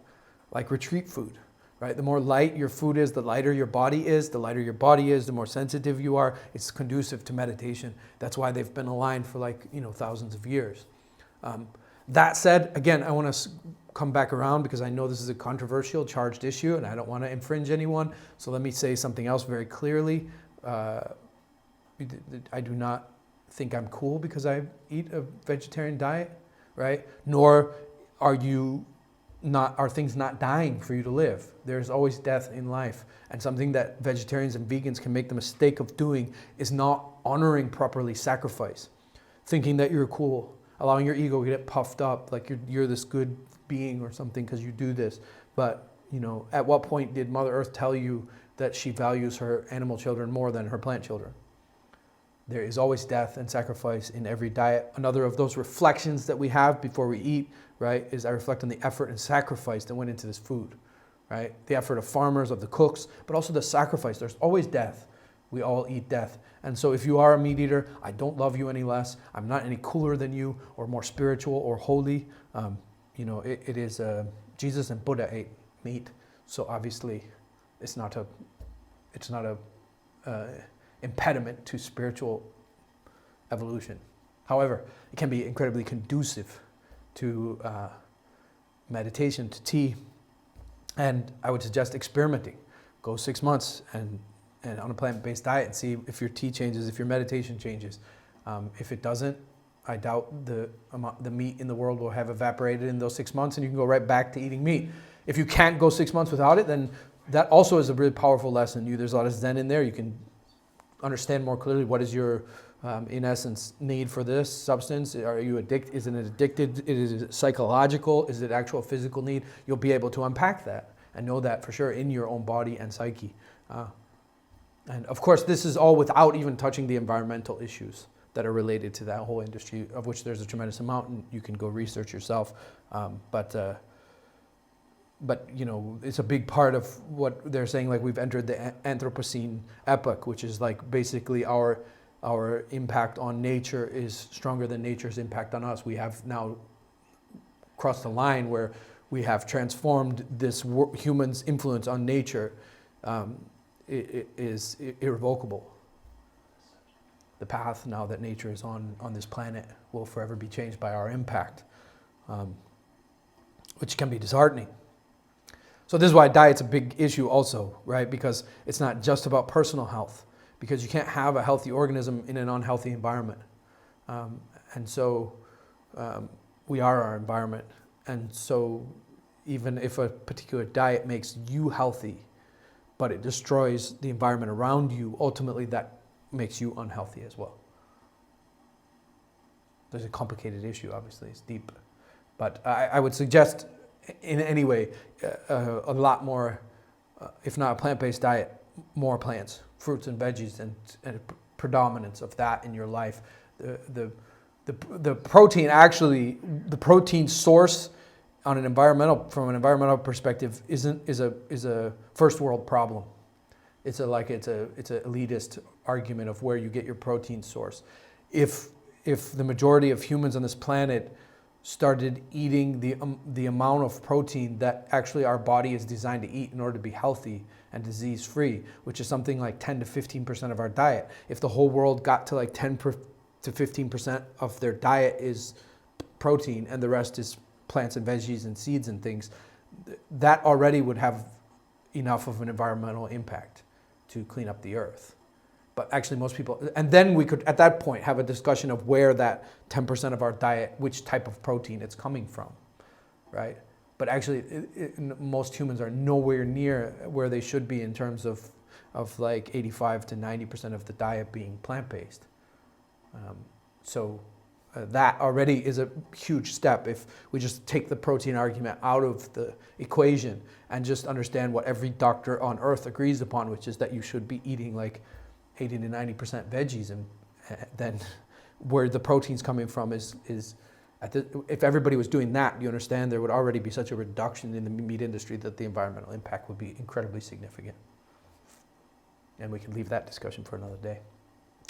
Speaker 1: like retreat food. Right? The more light your food is, the lighter your body is. The lighter your body is, the more sensitive you are. It's conducive to meditation. That's why they've been aligned for like, you know, thousands of years. That said, again, I want to come back around because I know this is a controversial, charged issue, and I don't want to infringe anyone. So let me say something else very clearly. I do not think I'm cool because I eat a vegetarian diet, right? Nor are you are things not dying for you to live? There's always death in life. And something that vegetarians and vegans can make the mistake of doing is not honoring properly sacrifice. Thinking that you're cool, allowing your ego to get puffed up, like you're this good being or something because you do this. But, you know, at what point did Mother Earth tell you that she values her animal children more than her plant children? There is always death and sacrifice in every diet. Another of those reflections that we have before we eat, right, is I reflect on the effort and sacrifice that went into this food, right? The effort of farmers, of the cooks, but also the sacrifice. There's always death. We all eat death. And so if you are a meat eater, I don't love you any less. I'm not any cooler than you or more spiritual or holy. You know, it is, Jesus and Buddha ate meat. So obviously it's not a impediment to spiritual evolution. However, it can be incredibly conducive to meditation, to tea, and I would suggest experimenting. Go 6 months and on a plant-based diet and see if your tea changes, if your meditation changes. If it doesn't, I doubt the meat in the world will have evaporated in those 6 months and you can go right back to eating meat. If you can't go 6 months without it, then that also is a really powerful lesson. There's a lot of Zen in there. You can understand more clearly what is your, in essence, need for this substance. Are you addicted? Is it addicted? Is it psychological? Is it actual physical need? You'll be able to unpack that and know that for sure in your own body and psyche. And of course, this is all without even touching the environmental issues that are related to that whole industry, of which there's a tremendous amount, and you can go research yourself. But you know, it's a big part of what they're saying, like we've entered the Anthropocene epoch, which is like basically our impact on nature is stronger than nature's impact on us. We have now crossed the line where we have transformed this human's influence on nature. It is irrevocable. The path now that nature is on this planet will forever be changed by our impact, which can be disheartening. So this is why diet's a big issue also, right? Because it's not just about personal health, because you can't have a healthy organism in an unhealthy environment. And so we are our environment. And so even if a particular diet makes you healthy, but it destroys the environment around you, ultimately that makes you unhealthy as well. There's a complicated issue, obviously, it's deep. But I would suggest in any way a lot more, if not a plant-based diet, more plants, fruits and veggies, and a predominance of that in your life. The protein, actually, the protein source on from an environmental perspective is a first world problem. It's an elitist argument of where you get your protein source. If the majority of humans on this planet started eating the amount of protein that actually our body is designed to eat in order to be healthy and disease-free, which is something like 10 to 15% of our diet. If the whole world got to like 10 to 15% of their diet is protein and the rest is plants and veggies and seeds and things, that already would have enough of an environmental impact to clean up the earth. But actually most people, and then we could at that point have a discussion of where that 10% of our diet, which type of protein it's coming from, right? But actually most humans are nowhere near where they should be in terms of like 85 to 90% of the diet being plant-based. That already is a huge step if we just take the protein argument out of the equation and just understand what every doctor on earth agrees upon, which is that you should be eating like 80 to 90% veggies, and then where the protein's coming from is if everybody was doing that, you understand there would already be such a reduction in the meat industry that the environmental impact would be incredibly significant. And we can leave that discussion for another day.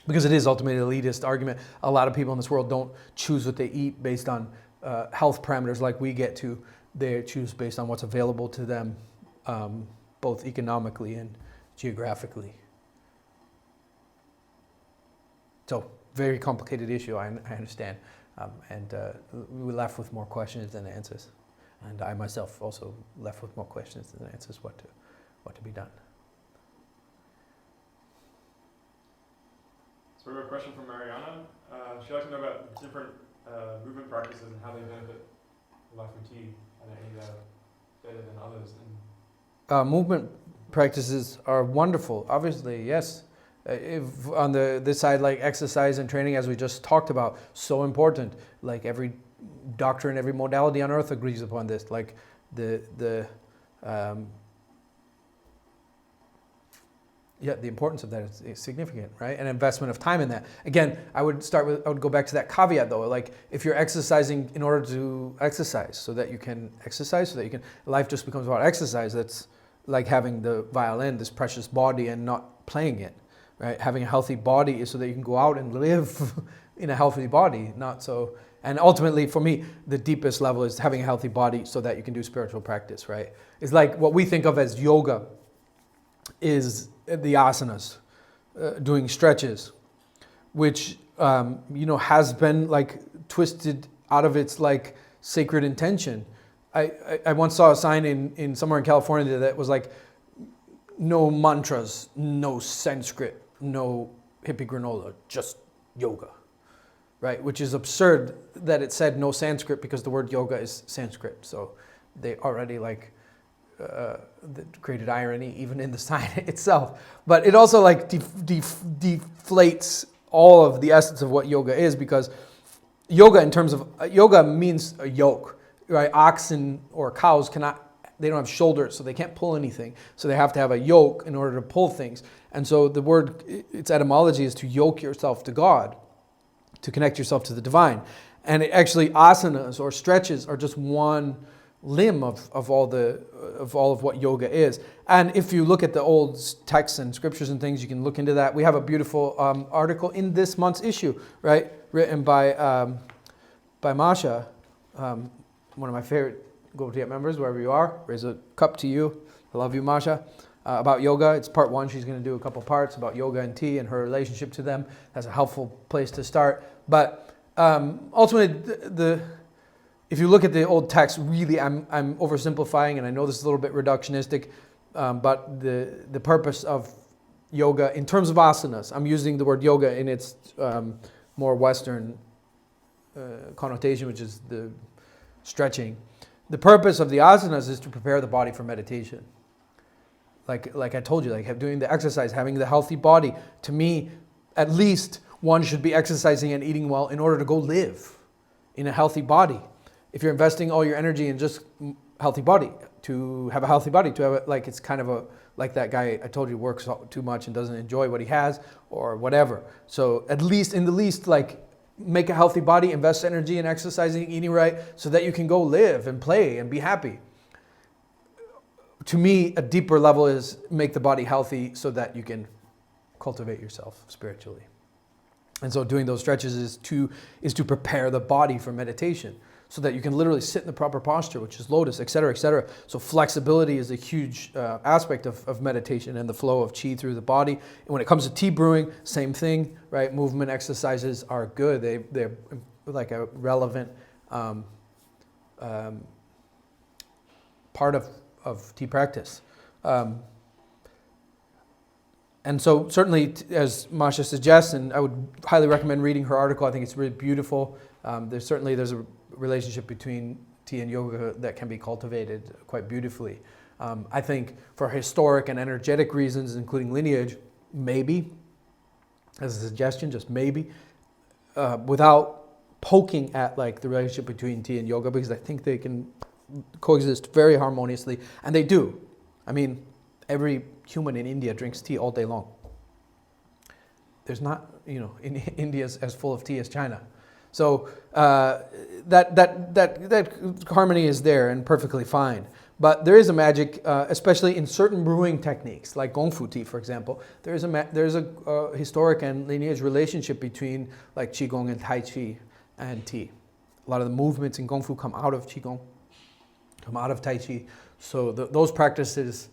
Speaker 1: Because it is ultimately an elitist argument. A lot of people in this world don't choose what they eat based on health parameters like we get to. They choose based on what's available to them, both economically and geographically. So, very complicated issue, I understand. And we left with more questions than answers. And I myself also left with more questions than answers what to be done.
Speaker 2: So we have a question from Mariana. She'd like to know about different movement practices and how they benefit life and tea, and any better than others? And
Speaker 1: Movement practices are wonderful, obviously, yes. If on this side, like exercise and training, as we just talked about, so important. Like every doctor and every modality on earth agrees upon this. Like the importance of that is significant, right? And investment of time in that. Again, I would go back to that caveat though. Like if you're exercising in order to exercise, so that you can exercise, so that you can, life just becomes about exercise. That's like having the violin, this precious body, and not playing it, right? Having a healthy body is so that you can go out and live in a healthy body, not so. And ultimately, for me, the deepest level is having a healthy body so that you can do spiritual practice, right? It's like what we think of as yoga is the asanas, doing stretches, which has been like twisted out of its like sacred intention. I once saw a sign in somewhere in California that was like, no mantras, no Sanskrit, no hippie granola, just yoga, right? Which is absurd that it said no Sanskrit because the word yoga is Sanskrit. So they already like created irony even in the sign itself. But it also like deflates all of the essence of what yoga is, because yoga, in terms of yoga, means a yoke, right? Oxen or cows they don't have shoulders, so they can't pull anything. So they have to have a yoke in order to pull things. And so the word, its etymology is to yoke yourself to God, to connect yourself to the divine. And actually asanas or stretches are just one limb of all of what yoga is. And if you look at the old texts and scriptures and things, you can look into that. We have a beautiful article in this month's issue, right, written by Masha, one of my favorite Gongfu Tea members, wherever you are. Raise a cup to you. I love you, Masha. About yoga. It's part 1. She's going to do a couple parts about yoga and tea and her relationship to them. That's a helpful place to start. But ultimately, if you look at the old text, really, I'm oversimplifying, and I know this is a little bit reductionistic, but the purpose of yoga, in terms of asanas, I'm using the word yoga in its more Western connotation, which is the stretching. The purpose of the asanas is to prepare the body for meditation. Like I told you, like doing the exercise, having the healthy body. To me, at least one should be exercising and eating well in order to go live in a healthy body. If you're investing all your energy in just healthy body, to have a healthy body, to have it, like it's kind of like that guy I told you works too much and doesn't enjoy what he has or whatever. So at least in the least, like make a healthy body, invest energy in exercising, eating right, so that you can go live and play and be happy. To me, a deeper level is make the body healthy so that you can cultivate yourself spiritually. And so doing those stretches is to prepare the body for meditation, so that you can literally sit in the proper posture, which is lotus, etc., etc. So flexibility is a huge aspect of meditation and the flow of chi through the body. And when it comes to tea brewing, same thing, right? Movement exercises are good. They're like a relevant part of tea practice. And so certainly, as Masha suggests, and I would highly recommend reading her article. I think it's really beautiful. There's a relationship between tea and yoga that can be cultivated quite beautifully. I think for historic and energetic reasons, including lineage, maybe, as a suggestion, just maybe, without poking at like the relationship between tea and yoga, because I think they can coexist very harmoniously, and they do. I mean, every human in India drinks tea all day long. There's not, India's as full of tea as China. So that harmony is there and perfectly fine. But there is a magic, especially in certain brewing techniques, like Gongfu Tea, for example. There's a historic and lineage relationship between like Qigong and Tai Chi and tea. A lot of the movements in Gongfu come out of Qigong, come out of Tai Chi. So those practices,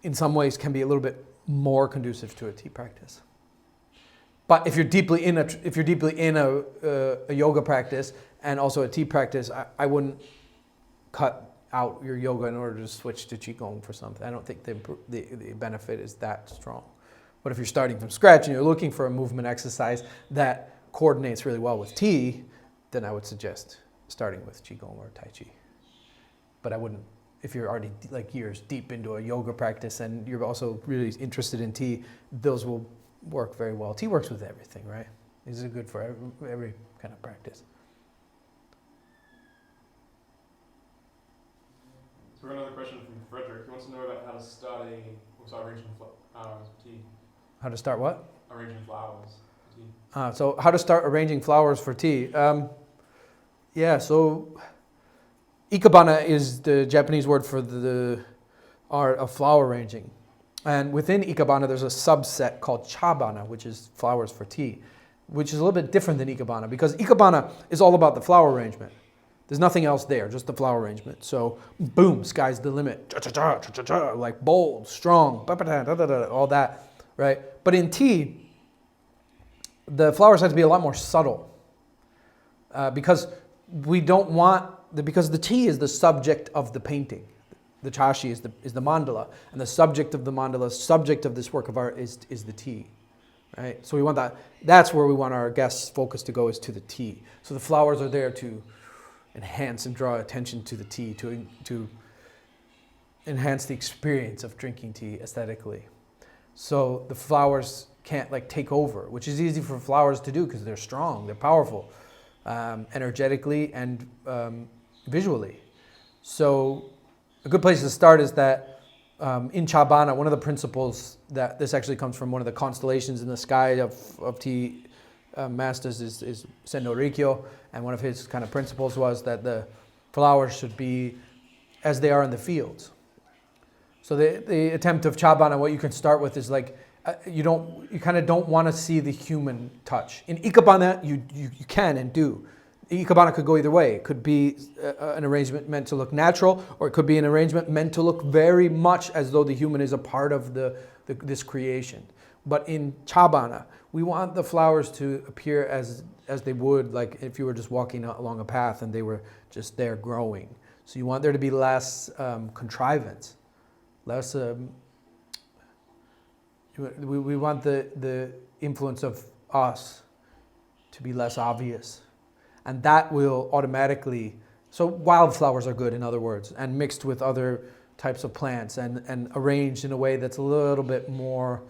Speaker 1: in some ways, can be a little bit more conducive to a tea practice. But if you're deeply in a yoga practice and also a tea practice, I wouldn't cut out your yoga in order to switch to Qigong for something. I don't think the benefit is that strong. But if you're starting from scratch and you're looking for a movement exercise that coordinates really well with tea, then I would suggest starting with Qigong or Tai Chi. But I wouldn't if you're already like years deep into a yoga practice and you're also really interested in tea, those will work very well. Tea works with everything, right? These are good for every kind of practice.
Speaker 2: So we got another question from Frederick. He wants to know about how to start arranging tea.
Speaker 1: How to start what?
Speaker 2: Arranging flowers for tea.
Speaker 1: So how to start arranging flowers for tea. So ikebana is the Japanese word for the art of flower arranging. And within ikebana, there's a subset called Chabana, which is flowers for tea, which is a little bit different than ikebana because ikebana is all about the flower arrangement. There's nothing else there, just the flower arrangement. So boom, sky's the limit. Like bold, strong, all that, right? But in tea, the flowers have to be a lot more subtle because because the tea is the subject of the painting. The chaxi is the mandala, and the subject of the mandala, subject of this work of art is the tea, right? So we want that. That's where we want our guests' focus to go, is to the tea. So the flowers are there to enhance and draw attention to the tea, to enhance the experience of drinking tea aesthetically. So the flowers can't like take over, which is easy for flowers to do because they're strong, they're powerful, energetically and visually. So a good place to start is that in Chabana, one of the principles that this actually comes from one of the constellations in the sky of tea masters is Sendo Rikyo, and one of his kind of principles was that the flowers should be as they are in the fields. So the attempt of Chabana, what you can start with is like, you kind of don't want to see the human touch. In ikebana, you can and do. Ikebana could go either way. It could be an arrangement meant to look natural, or it could be an arrangement meant to look very much as though the human is a part of this creation. But in Chabana, we want the flowers to appear as they would, like if you were just walking along a path and they were just there growing. So you want there to be less contrivance, less. We want the influence of us to be less obvious. And that will automatically, so wildflowers are good, in other words, and mixed with other types of plants and arranged in a way that's a little bit more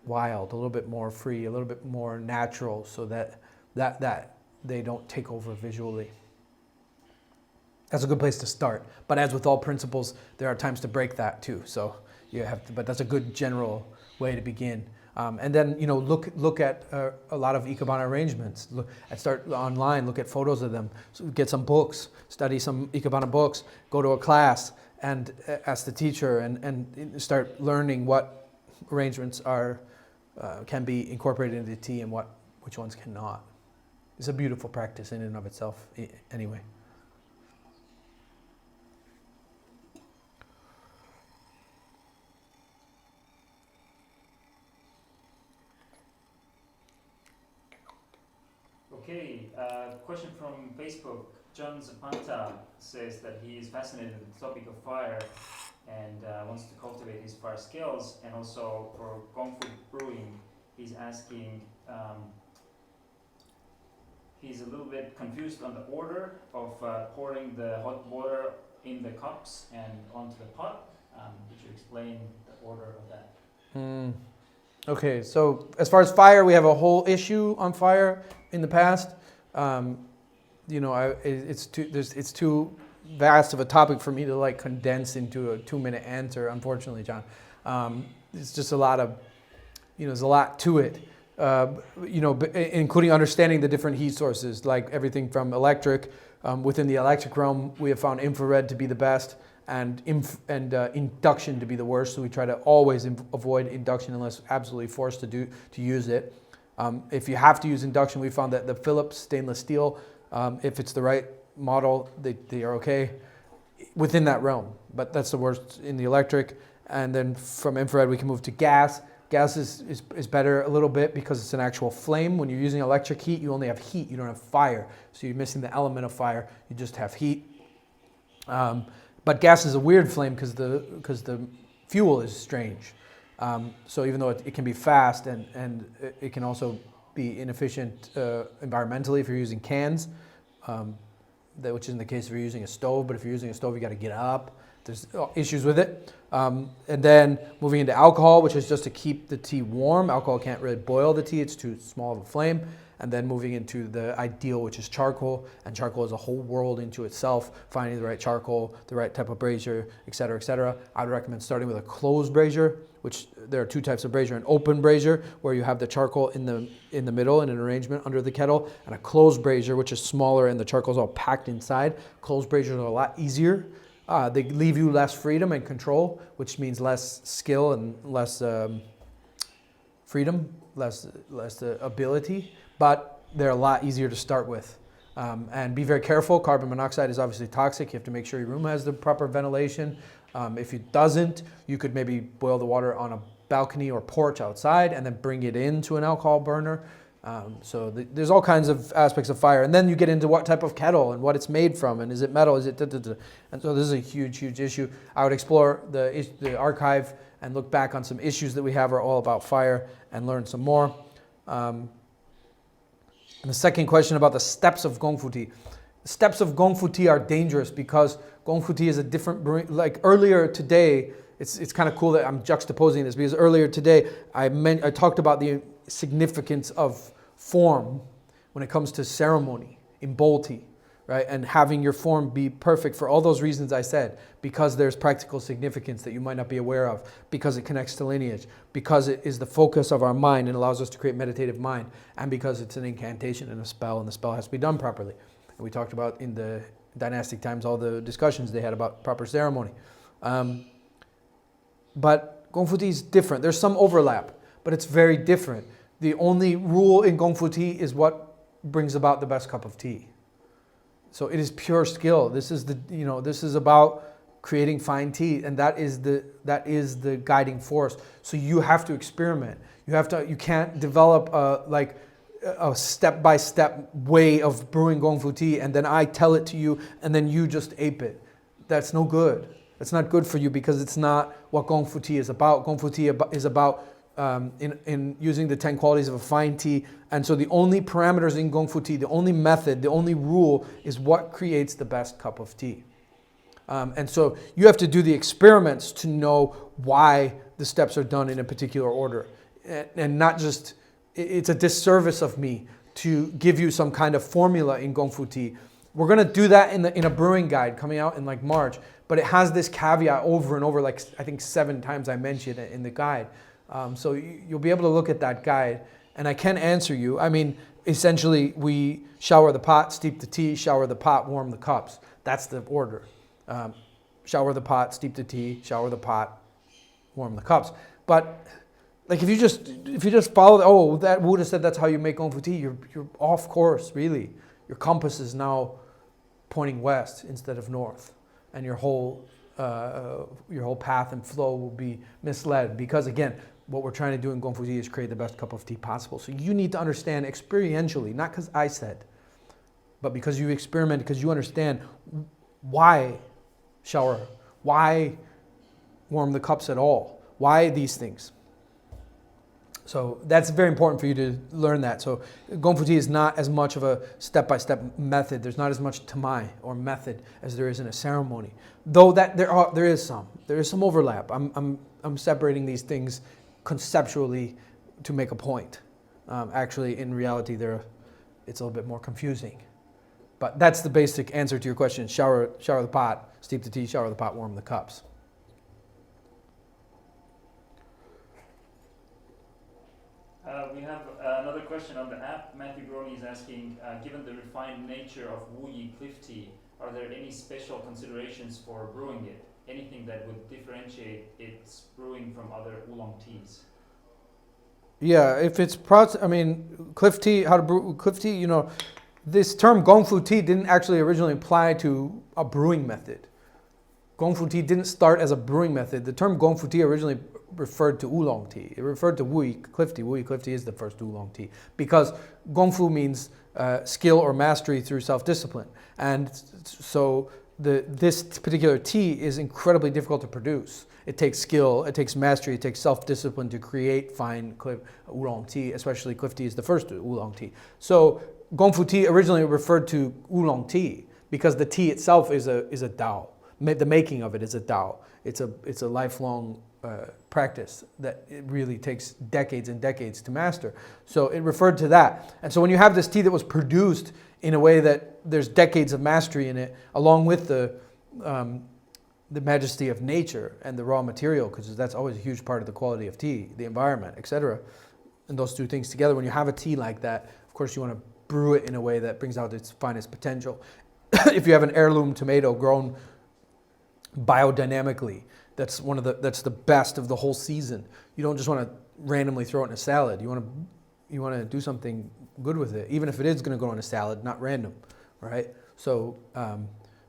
Speaker 1: wild, a little bit more free, a little bit more natural, so that they don't take over visually. That's a good place to start. But as with all principles, there are times to break that too. So you have to, but that's a good general way to begin. And then, look at a lot of ikebana arrangements. Start online, look at photos of them, so get some books, study some ikebana books, go to a class and ask the teacher and start learning what arrangements can be incorporated into tea and which ones cannot. It's a beautiful practice in and of itself anyway.
Speaker 3: Okay, question from Facebook. John Zapanta says that he is fascinated with the topic of fire and wants to cultivate his fire skills. And also for Gongfu brewing, he's asking, he's a little bit confused on the order of pouring the hot water in the cups and onto the pot. Could you explain the order of that?
Speaker 1: Okay, so as far as fire, we have a whole issue on fire in the past. It's too vast of a topic for me to like condense into a 2-minute answer, unfortunately, John. It's just a lot of, there's a lot to it. Including understanding the different heat sources, like everything from electric. Within the electric realm, we have found infrared to be the best, and induction to be the worst. So we try to always avoid induction unless absolutely forced to use it. If you have to use induction, we found that the Philips stainless steel, if it's the right model, they are okay within that realm. But that's the worst in the electric. And then from infrared, we can move to gas. Gas is better a little bit because it's an actual flame. When you're using electric heat, you only have heat. You don't have fire. So you're missing the element of fire. You just have heat. But gas is a weird flame because the fuel is strange. So even though it can be fast and it can also be inefficient environmentally if you're using cans, which isn't the case if you're using a stove. But if you're using a stove, you got to get up there's issues with it. And then moving into alcohol, which is just to keep the tea warm. Alcohol can't really boil the tea, it's too small of a flame. And then moving into the ideal, which is charcoal. And charcoal is a whole world into itself, finding the right charcoal, the right type of brazier, et cetera, et cetera. I would recommend starting with a closed brazier, which there are two types of brazier: an open brazier, where you have the charcoal in the middle in an arrangement under the kettle, and a closed brazier, which is smaller and the charcoal is all packed inside. Closed braziers are a lot easier. They leave you less freedom and control, which means less skill and less freedom, less ability, but they're a lot easier to start with. And be very careful. Carbon monoxide is obviously toxic. You have to make sure your room has the proper ventilation. If it doesn't, you could maybe boil the water on a balcony or porch outside and then bring it into an alcohol burner. There's all kinds of aspects of fire. And then you get into what type of kettle and what it's made from, and is it metal, is it da-da-da. And so this is a huge, huge issue. I would explore the archive and look back on some issues that we have are all about fire and learn some more. And the second question about the steps of Gongfu Tea. The steps of Gongfu Tea are dangerous because Gongfu Tea is a different brewing. Like earlier today, it's kind of cool that I'm juxtaposing this, because earlier today I talked about the significance of form when it comes to ceremony in bowl tea, right? And having your form be perfect for all those reasons I said, because there's practical significance that you might not be aware of, because it connects to lineage, because it is the focus of our mind and allows us to create meditative mind, and because it's an incantation and a spell, and the spell has to be done properly. And we talked about in the dynastic times all the discussions they had about proper ceremony. But Gongfu Tea is different. There's some overlap, but it's very different. The only rule in Gongfu Tea is what brings about the best cup of tea. So it is pure skill. This is about creating fine tea, and that is the guiding force. So you have to experiment. You can't develop a step-by-step way of brewing Gongfu Tea and then I tell it to you and then you just ape it. That's no good. That's not good for you, because it's not what Gongfu Tea is about. Gongfu Tea is about in using the 10 qualities of a fine tea. And so the only parameters in Gongfu Tea, the only method, the only rule is what creates the best cup of tea. And so you have to do the experiments to know why the steps are done in a particular order. And not just, it's a disservice of me to give you some kind of formula in Gongfu Tea. We're going to do that in a brewing guide coming out in like March, but it has this caveat over and over, like I think 7 times I mentioned it in the guide. So you'll be able to look at that guide, and I can answer you. I mean, essentially, we shower the pot, steep the tea, shower the pot, warm the cups. That's the order. Shower the pot, steep the tea, shower the pot, warm the cups. But like if you just follow, that Buddha said that's how you make Gongfu Tea, you're off course, really. Your compass is now pointing west instead of north, and your whole path and flow will be misled, because again, what we're trying to do in Gongfu Tea is create the best cup of tea possible. So you need to understand experientially, not because I said, but because you experiment, because you understand why shower, why warm the cups at all, why these things. So that's very important for you to learn that. So Gongfu Tea is not as much of a step-by-step method. There's not as much tamai or method as there is in a ceremony. Though that there is some overlap. I'm separating these things conceptually to make a point. Actually, in reality, it's a little bit more confusing. But that's the basic answer to your question. Shower the pot, steep the tea, shower the pot, warm the cups.
Speaker 3: We have another question on the app. Matthew Brony is asking, given the refined nature of Wu Yi cliff tea, are there any special considerations for brewing it? Anything that would differentiate its brewing from other oolong teas?
Speaker 1: Yeah, if it's cliff tea, how to brew cliff tea, this term Gongfu Tea didn't actually originally apply to a brewing method. Gongfu Tea didn't start as a brewing method. The term Gongfu Tea originally referred to oolong tea. It referred to Wu Yi cliff tea. Wu Yi cliff tea is the first oolong tea, because Gongfu means skill or mastery through self-discipline. And so this particular tea is incredibly difficult to produce. It takes skill, it takes mastery, it takes self-discipline to create fine oolong tea, especially cliff tea is the first oolong tea. So Gongfu Tea originally referred to oolong tea because the tea itself is a Tao. the making of it is a Tao. It's a lifelong practice that it really takes decades and decades to master. So it referred to that. And so when you have this tea that was produced in a way that there's decades of mastery in it, along with the majesty of nature and the raw material, because that's always a huge part of the quality of tea, the environment, etc. And those two things together, when you have a tea like that, of course you want to brew it in a way that brings out its finest potential. If you have an heirloom tomato grown biodynamically, that's the best of the whole season. You don't just want to randomly throw it in a salad. You want to do something good with it, even if it is going to go in a salad, not random, right? So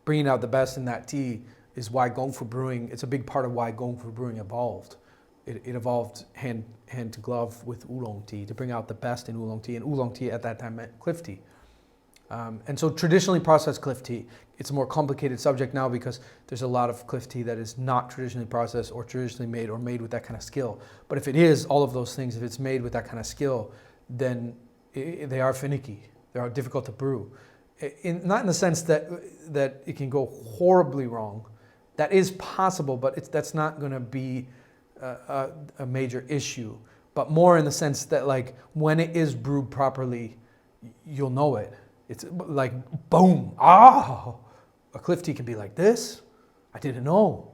Speaker 1: bringing out the best in that tea is why Gongfu brewing. It's a big part of why Gongfu brewing evolved. It evolved hand to glove with oolong tea to bring out the best in oolong tea, and oolong tea at that time meant cliff tea. And so traditionally processed cliff tea, it's a more complicated subject now because there's a lot of cliff tea that is not traditionally processed or traditionally made or made with that kind of skill. But if it is all of those things, if it's made with that kind of skill, then they are finicky. They are difficult to brew. Not in the sense that it can go horribly wrong. That is possible, but that's not going to be a major issue. But more in the sense that, like, when it is brewed properly, you'll know it. It's like, boom, a cliff tea can be like this. I didn't know,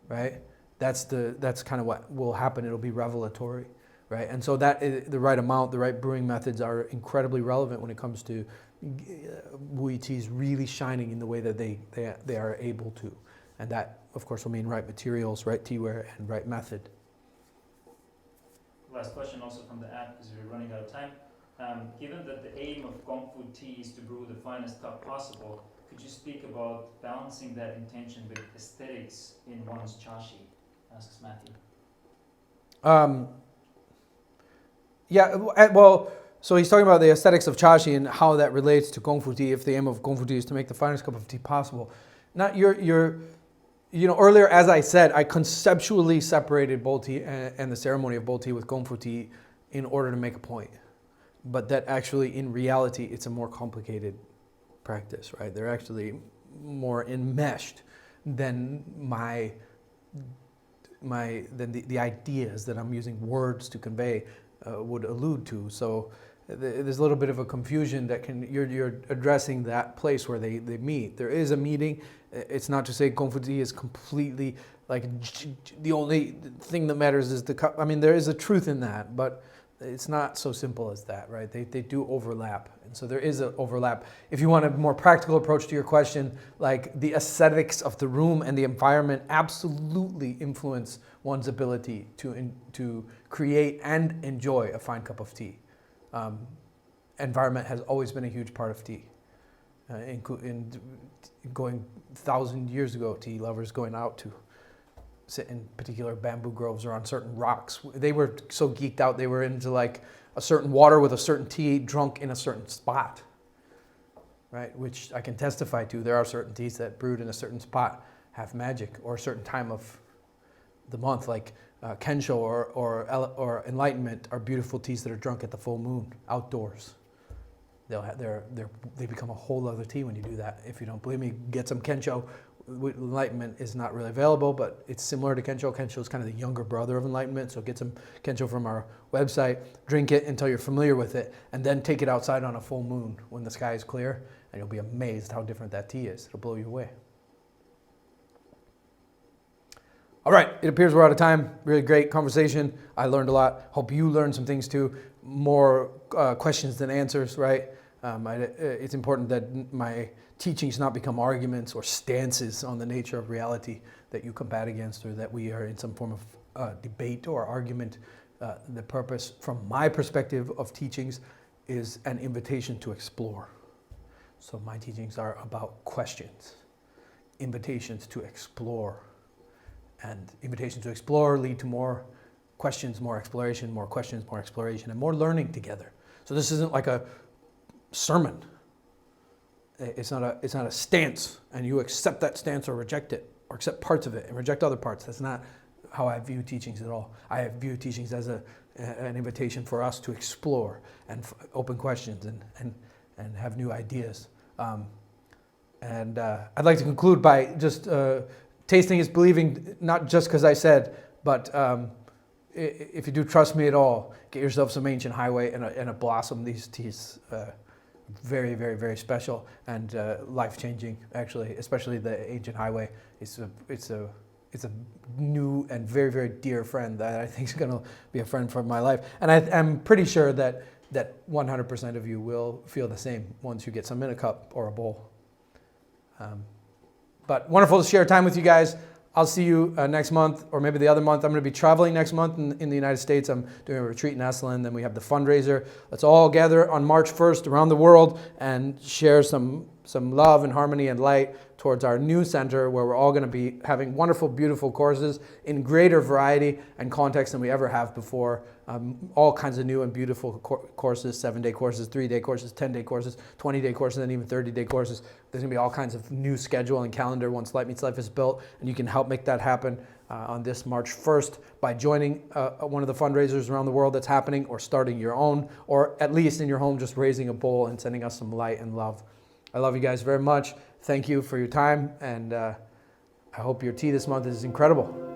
Speaker 1: right? That's kind of what will happen. It'll be revelatory, right? And so that the right amount, the right brewing methods are incredibly relevant when it comes to Wui teas really shining in the way that they are able to. And that, of course, will mean right materials, right teaware, and right method.
Speaker 3: Last question also from the app, because we're running out of time. Given that the aim of Gongfu Tea is to brew the finest cup possible, could you speak about balancing that intention with aesthetics in one's chaxi? Asks Matthew.
Speaker 1: Yeah, well, so he's talking about the aesthetics of chaxi and how that relates to Gongfu tea. If the aim of Gongfu tea is to make the finest cup of tea possible, not earlier, as I said, I conceptually separated bowl tea and the ceremony of bowl tea with Gongfu tea in order to make a point. But that actually, in reality, it's a more complicated practice, right? They're actually more enmeshed than the ideas that I'm using words to convey would allude to. So there's a little bit of a confusion that you're addressing that place where they meet. There is a meeting. It's not to say Gongfu tea is completely like the only thing that matters is the cup. I mean, there is a truth in that, but it's not so simple as that, right? They do overlap. And so there is an overlap. If you want a more practical approach to your question, like the aesthetics of the room and the environment absolutely influence one's ability to create and enjoy a fine cup of tea. Environment has always been a huge part of tea. In going 1,000 years ago, tea lovers going out to sit in particular bamboo groves or on certain rocks. They were so geeked out, they were into like a certain water with a certain tea drunk in a certain spot, right? Which I can testify to. There are certain teas that brewed in a certain spot have magic, or a certain time of the month, like Kensho or Enlightenment are beautiful teas that are drunk at the full moon, outdoors. They become a whole other tea when you do that. If you don't believe me, get some Kensho. Enlightenment is not really available, but it's similar to Kensho. Kensho is kind of the younger brother of Enlightenment, so get some Kensho from our website, drink it until you're familiar with it, and then take it outside on a full moon when the sky is clear, and you'll be amazed how different that tea is. It'll blow you away. All right, it appears we're out of time. Really great conversation. I learned a lot. Hope you learned some things too. More questions than answers, right? It's important that my teachings not become arguments or stances on the nature of reality that you combat against, or that we are in some form of debate or argument. The purpose, from my perspective of teachings, is an invitation to explore. So my teachings are about questions, invitations to explore. And invitations to explore lead to more questions, more exploration, more questions, more exploration, and more learning together. So this isn't like a sermon. It's not a stance, and you accept that stance or reject it, or accept parts of it and reject other parts. That's not how I view teachings at all. I view teachings as an invitation for us to explore and open questions and have new ideas. And I'd like to conclude by just tasting is believing, not just because I said, but if you do trust me at all, get yourself some Ancient Highway and a blossom. These teas, very, very, very special and life-changing, actually, especially the Ancient Highway. It's a new and very, very dear friend that I think is going to be a friend for my life. And I'm pretty sure that 100% of you will feel the same once you get some in a cup or a bowl. But wonderful to share time with you guys. I'll see you next month, or maybe the other month. I'm going to be traveling next month in the United States. I'm doing a retreat in Esalen. Then we have the fundraiser. Let's all gather on March 1st around the world and share some love and harmony and light towards our new center, where we're all going to be having wonderful, beautiful courses in greater variety and context than we ever have before. All kinds of new and beautiful courses, 7-day courses, 3-day courses, 10-day courses, 20-day courses, and even 30-day courses. There's going to be all kinds of new schedule and calendar once Light Meets Life is built, and you can help make that happen on this March 1st by joining one of the fundraisers around the world that's happening, or starting your own, or at least in your home just raising a bowl and sending us some light and love. I love you guys very much. Thank you for your time, and I hope your tea this month is incredible.